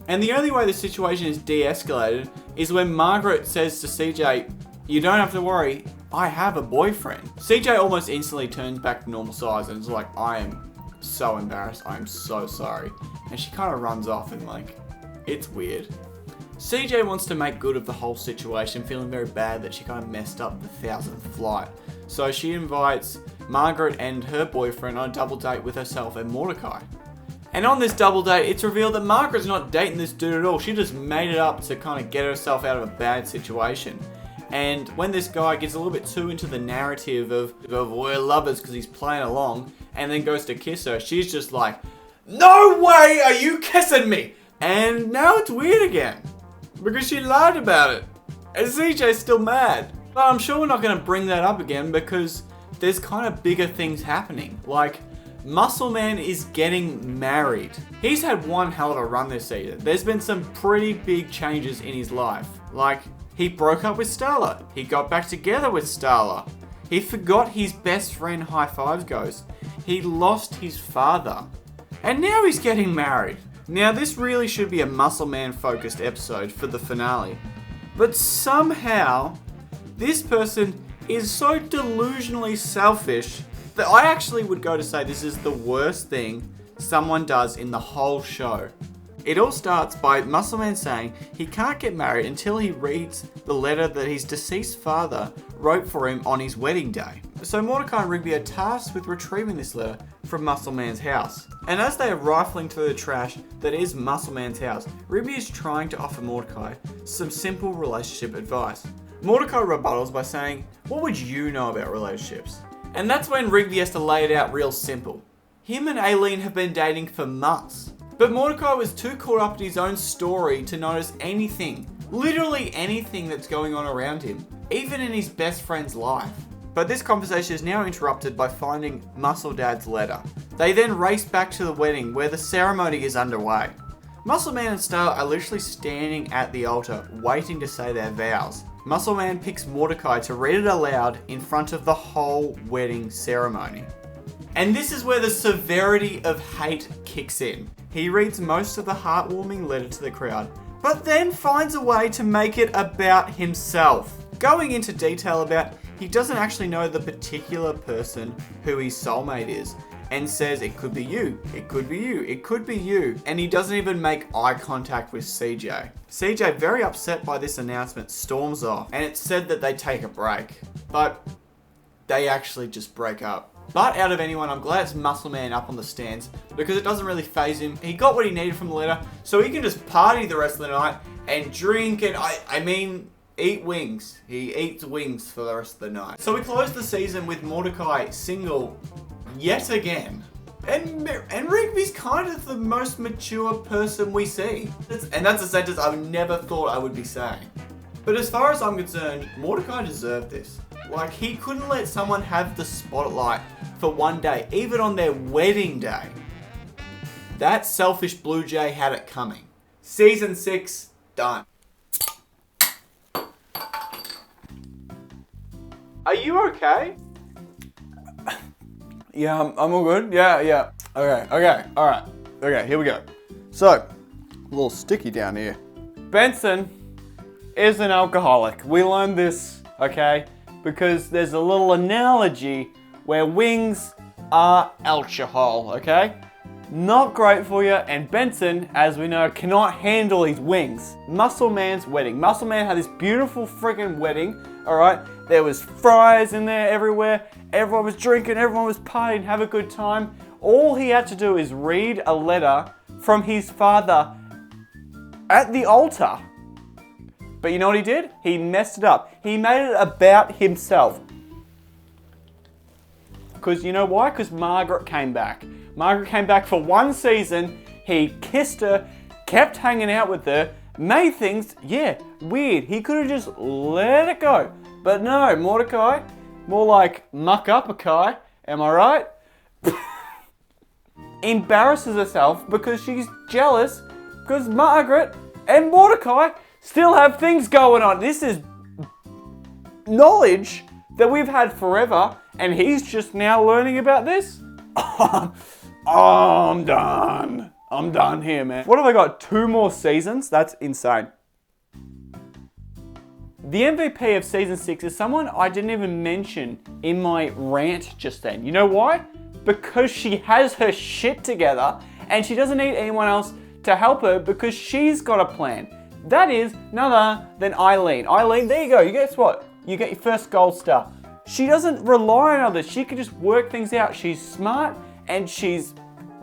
And the only way the situation is de-escalated is when Margaret says to CJ, "You don't have to worry, I have a boyfriend." CJ almost instantly turns back to normal size and is like, "I am so embarrassed, I'm so sorry." And she kind of runs off and like, it's weird. CJ wants to make good of the whole situation, feeling very bad that she kind of messed up the 1000th flight. So she invites Margaret and her boyfriend on a double date with herself and Mordecai. And on this double date, it's revealed that Margaret's not dating this dude at all. She just made it up to kind of get herself out of a bad situation. And when this guy gets a little bit too into the narrative of we're lovers because he's playing along and then goes to kiss her, she's just like, "No way are you kissing me!" And now it's weird again because she lied about it. And CJ's still mad. But I'm sure we're not going to bring that up again because there's kind of bigger things happening. Like, Muscle Man is getting married. He's had one hell of a run this season. There's been some pretty big changes in his life. Like, he broke up with Starla. He got back together with Starla. He forgot his best friend High Fives Ghost. He lost his father. And now he's getting married. Now this really should be a Muscle Man focused episode for the finale. But somehow, this person is so delusionally selfish that I actually would go to say this is the worst thing someone does in the whole show. It all starts by Muscle Man saying he can't get married until he reads the letter that his deceased father wrote for him on his wedding day. So Mordecai and Rigby are tasked with retrieving this letter from Muscle Man's house. And as they are rifling through the trash that is Muscle Man's house, Rigby is trying to offer Mordecai some simple relationship advice. Mordecai rebuttals by saying, "What would you know about relationships?" And that's when Rigby has to lay it out real simple. Him and Aileen have been dating for months. But Mordecai was too caught up in his own story to notice anything, literally anything that's going on around him, even in his best friend's life. But this conversation is now interrupted by finding Muscle Dad's letter. They then race back to the wedding where the ceremony is underway. Muscle Man and Star are literally standing at the altar waiting to say their vows. Muscle Man picks Mordecai to read it aloud in front of the whole wedding ceremony. And this is where the severity of hate kicks in. He reads most of the heartwarming letter to the crowd, but then finds a way to make it about himself. Going into detail about he doesn't actually know the particular person who his soulmate is, and says it could be you, it could be you, it could be you, and he doesn't even make eye contact with CJ. CJ, very upset by this announcement, storms off, and it's said that they take a break, but they actually just break up. But out of anyone, I'm glad it's Muscle Man up on the stands, because it doesn't really faze him. He got what he needed from the letter, so he can just party the rest of the night, and drink, and eat wings. He eats wings for the rest of the night. So we close the season with Mordecai single yet again. And Rigby's kind of the most mature person we see. And that's a sentence I never thought I would be saying. But as far as I'm concerned, Mordecai deserved this. Like, he couldn't let someone have the spotlight for one day, even on their wedding day. That selfish Blue Jay had it coming. Season 6, done. Are you okay? Yeah, I'm all good. Yeah. Okay, alright. Okay, here we go. So, a little sticky down here. Benson is an alcoholic. We learned this, okay? Because there's a little analogy where wings are alcohol, okay? Not great for you, and Benson, as we know, cannot handle his wings. Muscle Man's wedding. Muscle Man had this beautiful freaking wedding, alright? There was fries in there everywhere. Everyone was drinking, everyone was partying, have a good time. All he had to do is read a letter from his father at the altar. But you know what he did? He messed it up. He made it about himself. Because you know why? Because Margaret came back. Margaret came back for one season. He kissed her, kept hanging out with her, made things, weird. He could have just let it go. But no, Mordecai, more like muck up a Kai, am I right? Embarrasses herself because she's jealous because Margaret and Mordecai still have things going on. This is knowledge that we've had forever, and he's just now learning about this? Oh, I'm done. I'm done here, man. What have I got? 2 more seasons? That's insane. The MVP of season 6 is someone I didn't even mention in my rant just then. You know why? Because she has her shit together and she doesn't need anyone else to help her because she's got a plan. That is none other than Eileen. Eileen, there you go. You guess what? You get your first gold star. She doesn't rely on others. She can just work things out. She's smart and she's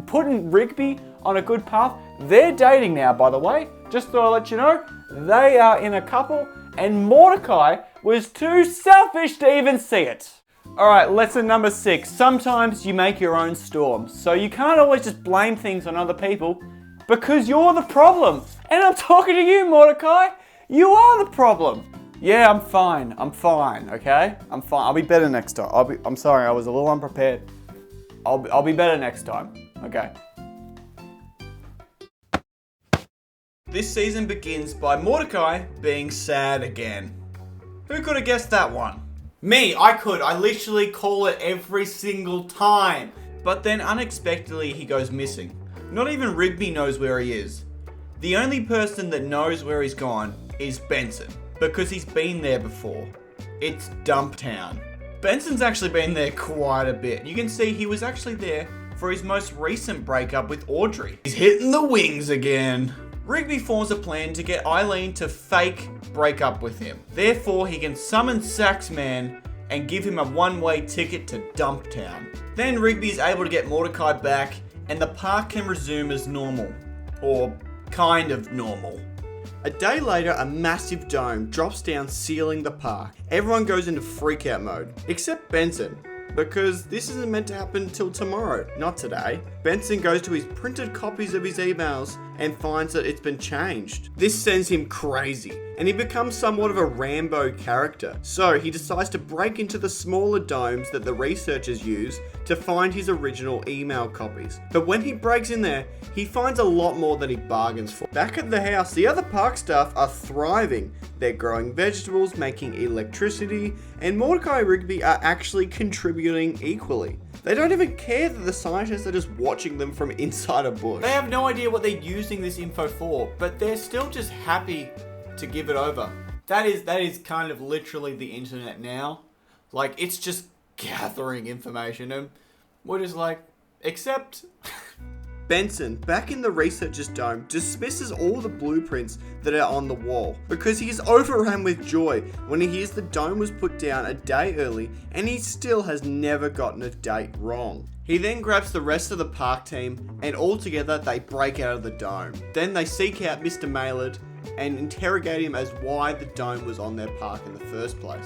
putting Rigby on a good path. They're dating now, by the way. Just thought I'd let you know. They are in a couple and Mordecai was too selfish to even see it. Alright, lesson number 6. Sometimes you make your own storms. So you can't always just blame things on other people because you're the problem. And I'm talking to you, Mordecai. You are the problem. Yeah, I'm fine, okay? I'm fine. I'll be better next time. I'm sorry, I was a little unprepared. I'll be better next time, okay? This season begins by Mordecai being sad again. Who could have guessed that one? Me, I could. I literally call it every single time. But then unexpectedly he goes missing. Not even Rigby knows where he is. The only person that knows where he's gone is Benson, because he's been there before. It's Dumptown. Benson's actually been there quite a bit. You can see he was actually there for his most recent breakup with Audrey. He's hitting the wings again. Rigby forms a plan to get Eileen to fake break up with him. Therefore, he can summon Saxman and give him a one-way ticket to Dumptown. Then Rigby is able to get Mordecai back and the park can resume as normal. Or kind of normal. A day later, a massive dome drops down, sealing the park. Everyone goes into freak-out mode, except Benson, because this isn't meant to happen till tomorrow, not today. Benson goes to his printed copies of his emails and finds that it's been changed. This sends him crazy, and he becomes somewhat of a Rambo character. So he decides to break into the smaller domes that the researchers use to find his original email copies. But when he breaks in there, he finds a lot more than he bargains for. Back at the house, the other park staff are thriving. They're growing vegetables, making electricity, and Mordecai and Rigby are actually contributing equally. They don't even care that the scientists are just watching them from inside a bush. They have no idea what they're using this info for, but they're still just happy to give it over. That is kind of literally the internet now. Like, it's just gathering information and we're just like, except... Benson, back in the researcher's dome, dismisses all the blueprints that are on the wall because he is overrun with joy when he hears the dome was put down a day early and he still has never gotten a date wrong. He then grabs the rest of the park team and all together they break out of the dome. Then they seek out Mr. Maylard and interrogate him as why the dome was on their park in the first place.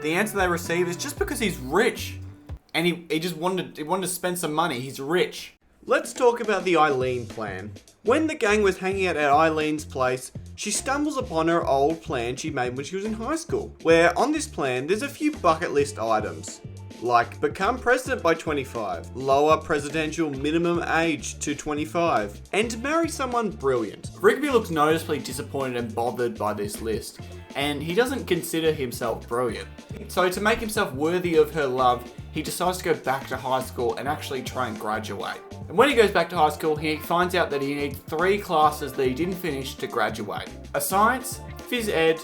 The answer they receive is just because he's rich. And he just wanted to spend some money. He's rich. Let's talk about the Eileen plan. When the gang was hanging out at Eileen's place, she stumbles upon her old plan she made when she was in high school, where on this plan there's a few bucket list items, like become president by 25, lower presidential minimum age to 25, and marry someone brilliant. Rigby looks noticeably disappointed and bothered by this list, and he doesn't consider himself brilliant. So to make himself worthy of her love, he decides to go back to high school and actually try and graduate. And when he goes back to high school, he finds out that he needs 3 classes that he didn't finish to graduate. A science, phys ed,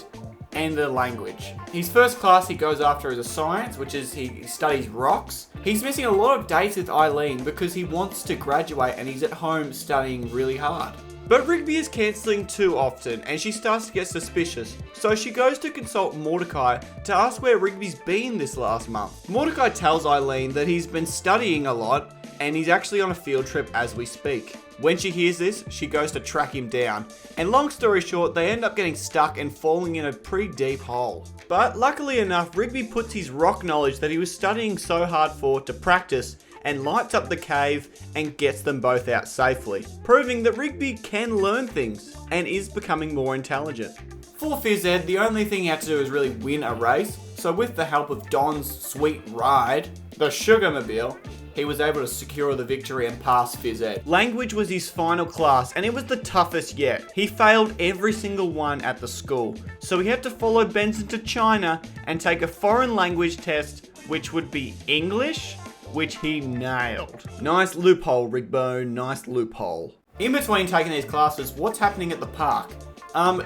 and a language. His first class he goes after is a science, which is he studies rocks. He's missing a lot of dates with Eileen because he wants to graduate and he's at home studying really hard. But Rigby is cancelling too often and she starts to get suspicious, so she goes to consult Mordecai to ask where Rigby's been this last month. Mordecai tells Eileen that he's been studying a lot and he's actually on a field trip as we speak. When she hears this, she goes to track him down. And long story short, they end up getting stuck and falling in a pretty deep hole. But luckily enough, Rigby puts his rock knowledge that he was studying so hard for to practice and lights up the cave and gets them both out safely, proving that Rigby can learn things and is becoming more intelligent. For Phys Ed, the only thing he had to do is really win a race, so with the help of Don's sweet ride, the Sugarmobile, he was able to secure the victory and pass Phys Ed. Language was his final class and it was the toughest yet. He failed every single one at the school, so he had to follow Benson to China and take a foreign language test, which would be English, which he nailed. Nice loophole, Rigbo, nice loophole. In between taking these classes, what's happening at the park?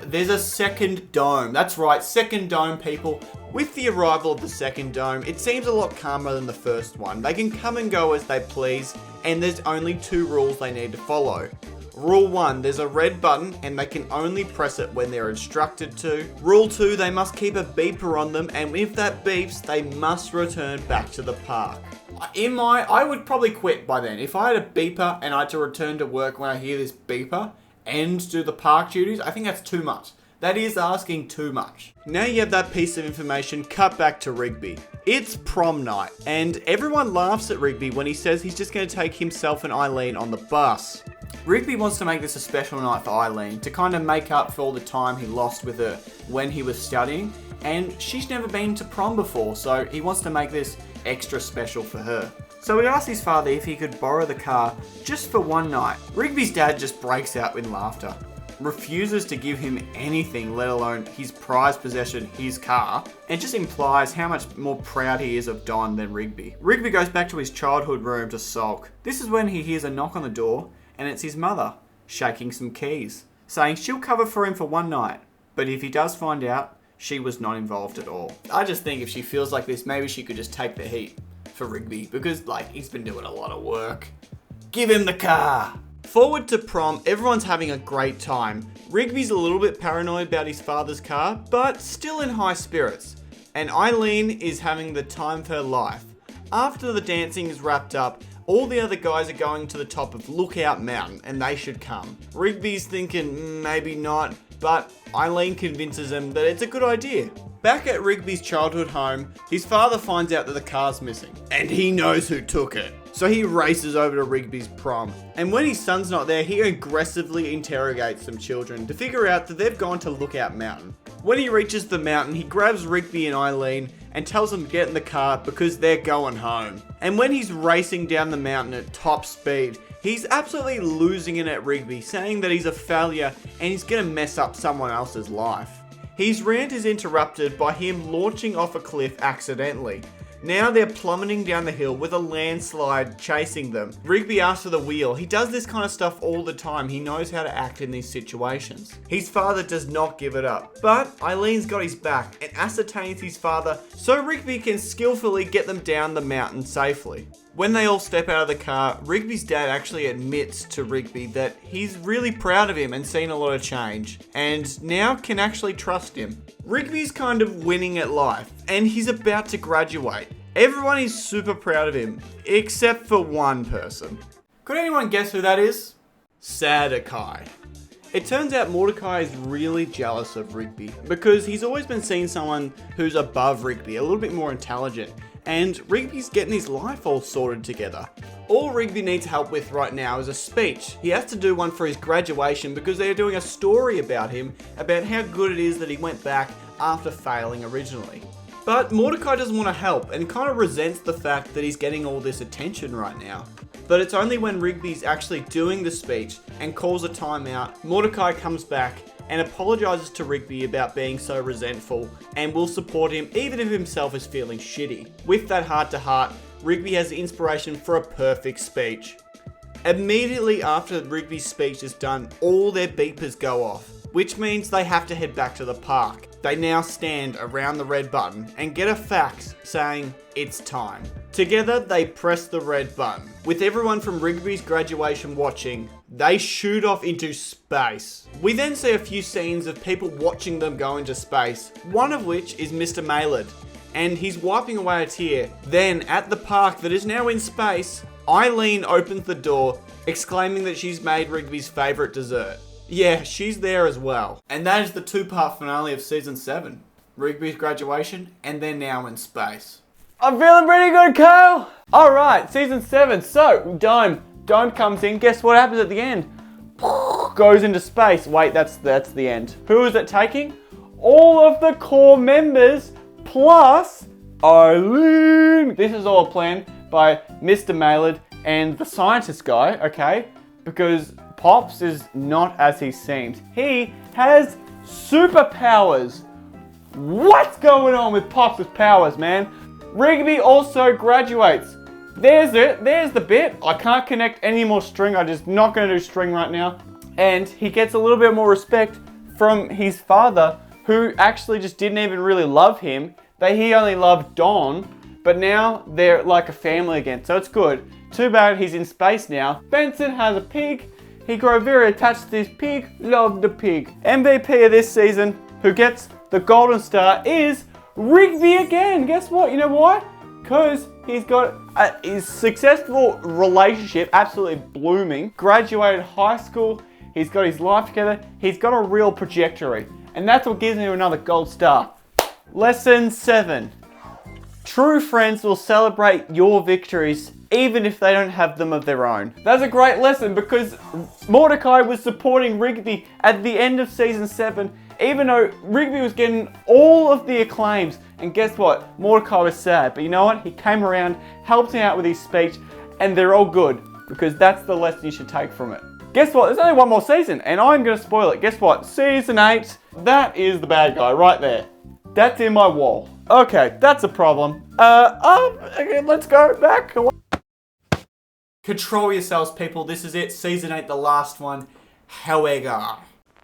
There's a second dome. That's right, second dome, people. With the arrival of the second dome, it seems a lot calmer than the first one. They can come and go as they please, and there's only 2 rules they need to follow. Rule 1, there's a red button and they can only press it when they're instructed to. Rule 2, they must keep a beeper on them, and if that beeps, they must return back to the park. I would probably quit by then. If I had a beeper and I had to return to work when I hear this beeper and do the park duties, I think that's too much. That is asking too much. Now you have that piece of information, cut back to Rigby. It's prom night, and everyone laughs at Rigby when he says he's just going to take himself and Eileen on the bus. Rigby wants to make this a special night for Eileen to kind of make up for all the time he lost with her when he was studying, and she's never been to prom before, so he wants to make this extra special for her. So he asked his father if he could borrow the car just for one night. Rigby's dad just breaks out in laughter, refuses to give him anything, let alone his prized possession, his car, and just implies how much more proud he is of Don than Rigby. Rigby goes back to his childhood room to sulk. This is when he hears a knock on the door, and it's his mother, shaking some keys, saying she'll cover for him for one night, but if he does find out, she was not involved at all. I just think if she feels like this, maybe she could just take the heat for Rigby, because he's been doing a lot of work. Give him the car! Forward to prom, everyone's having a great time. Rigby's a little bit paranoid about his father's car, but still in high spirits. And Eileen is having the time of her life. After the dancing is wrapped up, all the other guys are going to the top of Lookout Mountain, and they should come. Rigby's thinking, maybe not, but Eileen convinces him that it's a good idea. Back at Rigby's childhood home, his father finds out that the car's missing, and he knows who took it. So he races over to Rigby's prom. And when his son's not there, he aggressively interrogates some children to figure out that they've gone to Lookout Mountain. When he reaches the mountain, he grabs Rigby and Eileen and tells them to get in the car because they're going home. And when he's racing down the mountain at top speed, he's absolutely losing it at Rigby, saying that he's a failure and he's gonna mess up someone else's life. His rant is interrupted by him launching off a cliff accidentally. Now they're plummeting down the hill with a landslide chasing them. Rigby asks for the wheel. He does this kind of stuff all the time. He knows how to act in these situations. His father does not give it up, but Eileen's got his back and ascertains his father so Rigby can skillfully get them down the mountain safely. When they all step out of the car, Rigby's dad actually admits to Rigby that he's really proud of him and seen a lot of change, and now can actually trust him. Rigby's kind of winning at life, and he's about to graduate. Everyone is super proud of him, except for one person. Could anyone guess who that is? Sardakai. It turns out Mordecai is really jealous of Rigby, because he's always been seeing someone who's above Rigby, a little bit more intelligent, and Rigby's getting his life all sorted together. All Rigby needs help with right now is a speech. He has to do one for his graduation because they're doing a story about him, about how good it is that he went back after failing originally. But Mordecai doesn't want to help and kind of resents the fact that he's getting all this attention right now. But it's only when Rigby's actually doing the speech and calls a timeout, Mordecai comes back and apologises to Rigby about being so resentful and will support him even if himself is feeling shitty. With that heart-to-heart, Rigby has the inspiration for a perfect speech. Immediately after Rigby's speech is done, all their beepers go off, which means they have to head back to the park. They now stand around the red button and get a fax saying it's time. Together, they press the red button. With everyone from Rigby's graduation watching, they shoot off into space. We then see a few scenes of people watching them go into space, one of which is Mr. Maylard. and he's wiping away a tear. Then, at the park that is now in space, Eileen opens the door, exclaiming that she's made Rigby's favourite dessert. Yeah, she's there as well. And that is the two-part finale of Season 7. Rigby's graduation, and they're now in space. I'm feeling pretty good, Kyle. All right, Season 7. So, Dome comes in. Guess what happens at the end? Goes into space. Wait, that's the end. Who is it taking? All of the core members plus Eileen. This is all planned by Mr. Maylard and the scientist guy, okay? Because Pops is not as he seems. He has superpowers. What's going on with Pops' powers, man? Rigby also graduates. There's it. There's the bit. I can't connect any more string. I'm just not going to do string right now. And he gets a little bit more respect from his father, who actually just didn't even really love him. He only loved Don, but now they're like a family again, so it's good. Too bad he's in space now. Benson has a pig. He grew very attached to this pig. Loved the pig. MVP of this season, who gets the golden star, is Rigby again. Guess what? You know why? Because he's got his successful relationship, absolutely blooming. Graduated high school. He's got his life together. He's got a real trajectory. And that's what gives him another gold star. Lesson 7. True friends will celebrate your victories even if they don't have them of their own. That's a great lesson because Mordecai was supporting Rigby at the end of Season 7, even though Rigby was getting all of the acclaims. And guess what? Mordecai was sad. But you know what? He came around, helped him out with his speech, and they're all good because that's the lesson you should take from it. Guess what? There's only one more season, and I'm going to spoil it. Guess what? Season 8, that is the bad guy right there. That's in my wall. Okay, that's a problem. Okay, let's go back. Control yourselves, people. This is it. Season 8, the last one. However,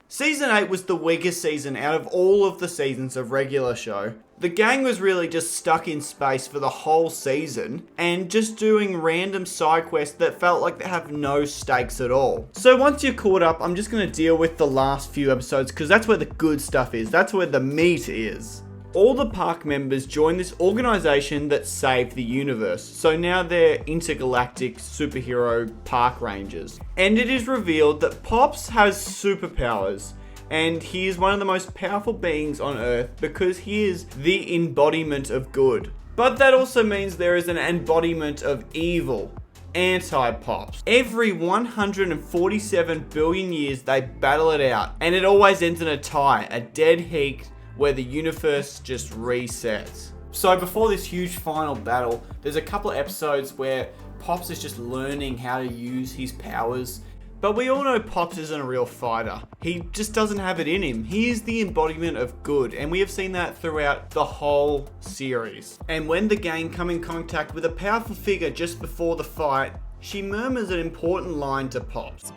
Season 8 was the weakest season out of all of the seasons of regular show. The gang was really just stuck in space for the whole season and just doing random side quests that felt like they have no stakes at all. So once you're caught up, I'm just going to deal with the last few episodes because that's where the good stuff is. That's where the meat is. All the park members joined this organization that saved the universe. So now they're intergalactic superhero park rangers. And it is revealed that Pops has superpowers. And he is one of the most powerful beings on Earth because he is the embodiment of good. But that also means there is an embodiment of evil. Anti-Pops. Every 147 billion years they battle it out. And it always ends in a tie, a dead heat where the universe just resets. so before this huge final battle, there's a couple of episodes where Pops is just learning how to use his powers. But we all know Pops isn't a real fighter. He just doesn't have it in him. He is the embodiment of good, and we have seen that throughout the whole series. And when the gang come in contact with a powerful figure just before the fight, she murmurs an important line to Pops.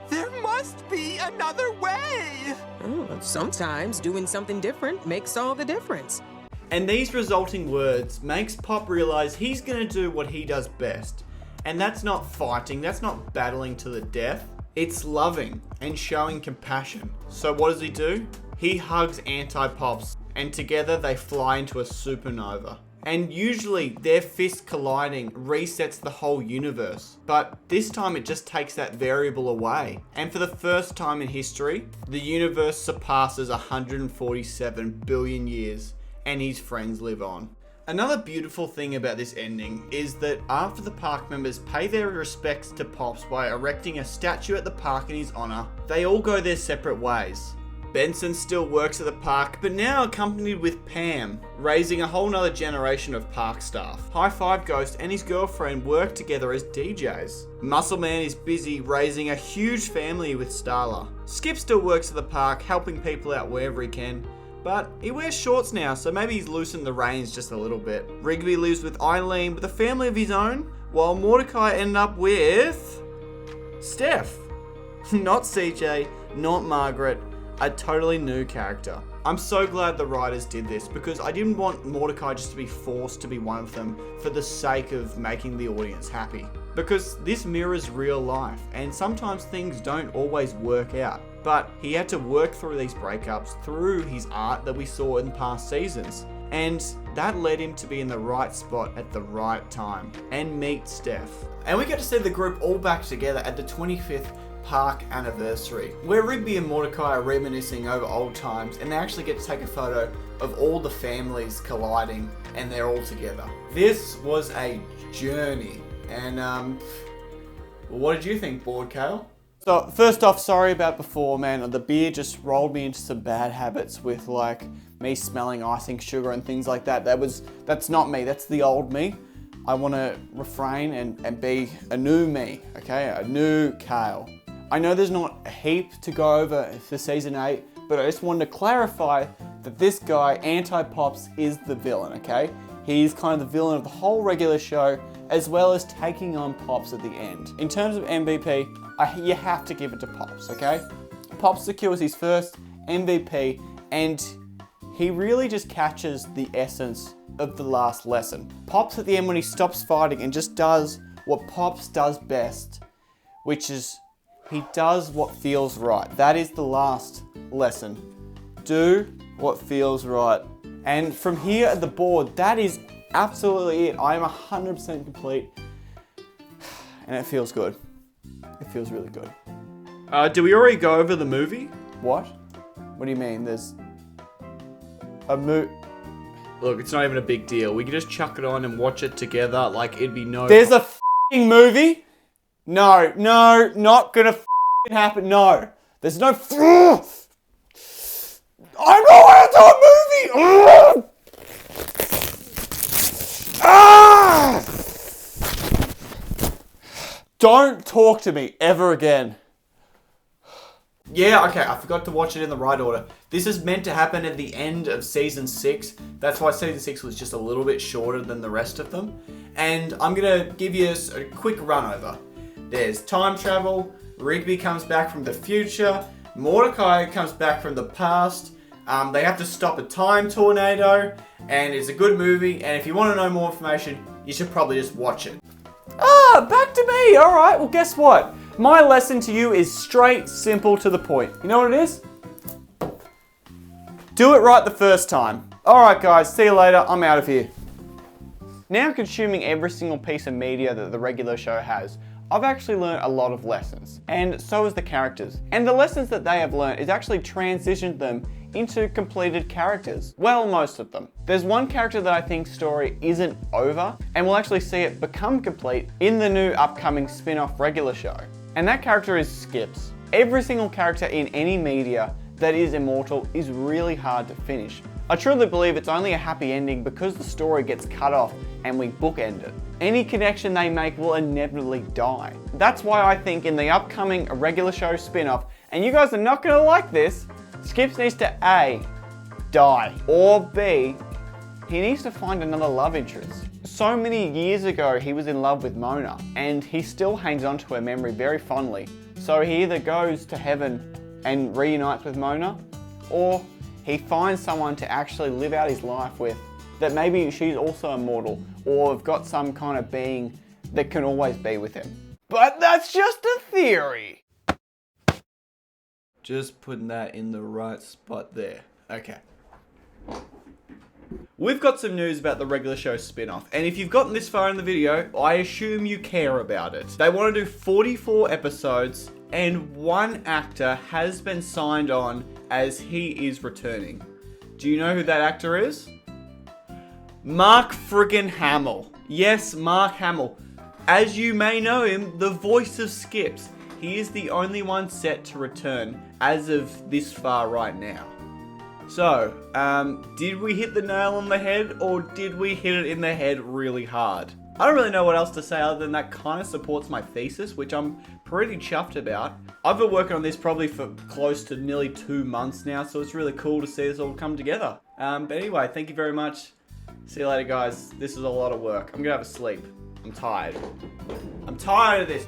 There must be another way! Sometimes doing something different makes all the difference. And these resulting words makes Pop realize he's gonna do what he does best. And that's not fighting, that's not battling to the death. It's loving and showing compassion. So what does he do? He hugs Anti-Pops, and together they fly into a supernova. And usually their fist colliding resets the whole universe. But this time it just takes that variable away. And for the first time in history, the universe surpasses 147 billion years, and his friends live on. Another beautiful thing about this ending is that after the park members pay their respects to Pops by erecting a statue at the park in his honor, they all go their separate ways. Benson still works at the park, but now accompanied with Pam, raising a whole nother generation of park staff. High Five Ghost and his girlfriend work together as DJs. Muscle Man is busy raising a huge family with Starla. Skip still works at the park, helping people out wherever he can. But he wears shorts now, so maybe he's loosened the reins just a little bit. Rigby lives with Eileen with a family of his own, while Mordecai ended up with Steph. Not CJ, not Margaret, a totally new character. I'm so glad the writers did this because I didn't want Mordecai just to be forced to be one of them for the sake of making the audience happy. Because this mirrors real life, and sometimes things don't always work out. But he had to work through these breakups through his art that we saw in past seasons. And that led him to be in the right spot at the right time and meet Steph. And we get to see the group all back together at the 25th park anniversary, where Rigby and Mordecai are reminiscing over old times, and they actually get to take a photo of all the families colliding, and they're all together. This was a journey, and what did you think, Board Kale? So, first off, sorry about before, man. The beer just rolled me into some bad habits with, like, me smelling icing sugar and things like that. That's not me, that's the old me. I want to refrain and be a new me, okay? A new Kale. I know there's not a heap to go over for season 8, but I just wanted to clarify that this guy, Anti-Pops, is the villain, okay? He's kind of the villain of the whole regular show, as well as taking on Pops at the end. In terms of MVP, you have to give it to Pops, okay? Pops secures his first MVP, and he really just catches the essence of the last lesson. Pops at the end when he stops fighting and just does what Pops does best, which is he does what feels right. That is the last lesson. Do what feels right. And from here at the board, that is absolutely it. I am 100% complete. And it feels good. It feels really good. Do we already go over the movie? What? What do you mean? There's a Look, it's not even a big deal. We can just chuck it on and watch it together like it'd be no... There's a f***ing movie? No, not gonna f***ing happen. No. There's no I'm not into a movie! Ah! Don't talk to me ever again. Yeah, okay, I forgot to watch it in the right order. This is meant to happen at the end of season 6. That's why season 6 was just a little bit shorter than the rest of them. And I'm gonna give you a quick run over. There's time travel, Rigby comes back from the future, Mordecai comes back from the past, they have to stop a time tornado, and it's a good movie, and if you want to know more information, you should probably just watch it. Ah, back to me. All right, well, guess what? My lesson to you is straight, simple, to the point. You know what it is? Do it right the first time. All right, guys, see you later. I'm out of here. Now consuming every single piece of media that the regular show has, I've actually learned a lot of lessons, and so has the characters. And the lessons that they have learned is actually transitioned them into completed characters. Well, most of them. There's one character that I think story isn't over, and we'll actually see it become complete in the new upcoming spin-off regular show. And that character is Skips. Every single character in any media that is immortal is really hard to finish. I truly believe it's only a happy ending because the story gets cut off and we bookend it. Any connection they make will inevitably die. That's why I think in the upcoming regular show spin-off, and you guys are not gonna like this, Skips needs to A, die, or B, he needs to find another love interest. So many years ago he was in love with Mona, and he still hangs on to her memory very fondly. So he either goes to heaven and reunites with Mona, or he finds someone to actually live out his life with, that maybe she's also immortal, or have got some kind of being that can always be with him. But that's just a theory. Just putting that in the right spot there. Okay. We've got some news about the regular show spin-off, and if you've gotten this far in the video, I assume you care about it. They want to do 44 episodes, and one actor has been signed on as he is returning. Do you know who that actor is? Mark friggin' Hamill. Yes, Mark Hamill. As you may know him, the voice of Skips. He is the only one set to return as of this far right now. So, did we hit the nail on the head, or did we hit it in the head really hard? I don't really know what else to say other than that kind of supports my thesis, which I'm pretty chuffed about. I've been working on this probably for close to nearly 2 months now, so it's really cool to see this all come together. But anyway, thank you very much. See you later, guys. This is a lot of work. I'm gonna have a sleep. I'm tired. I'm tired of this.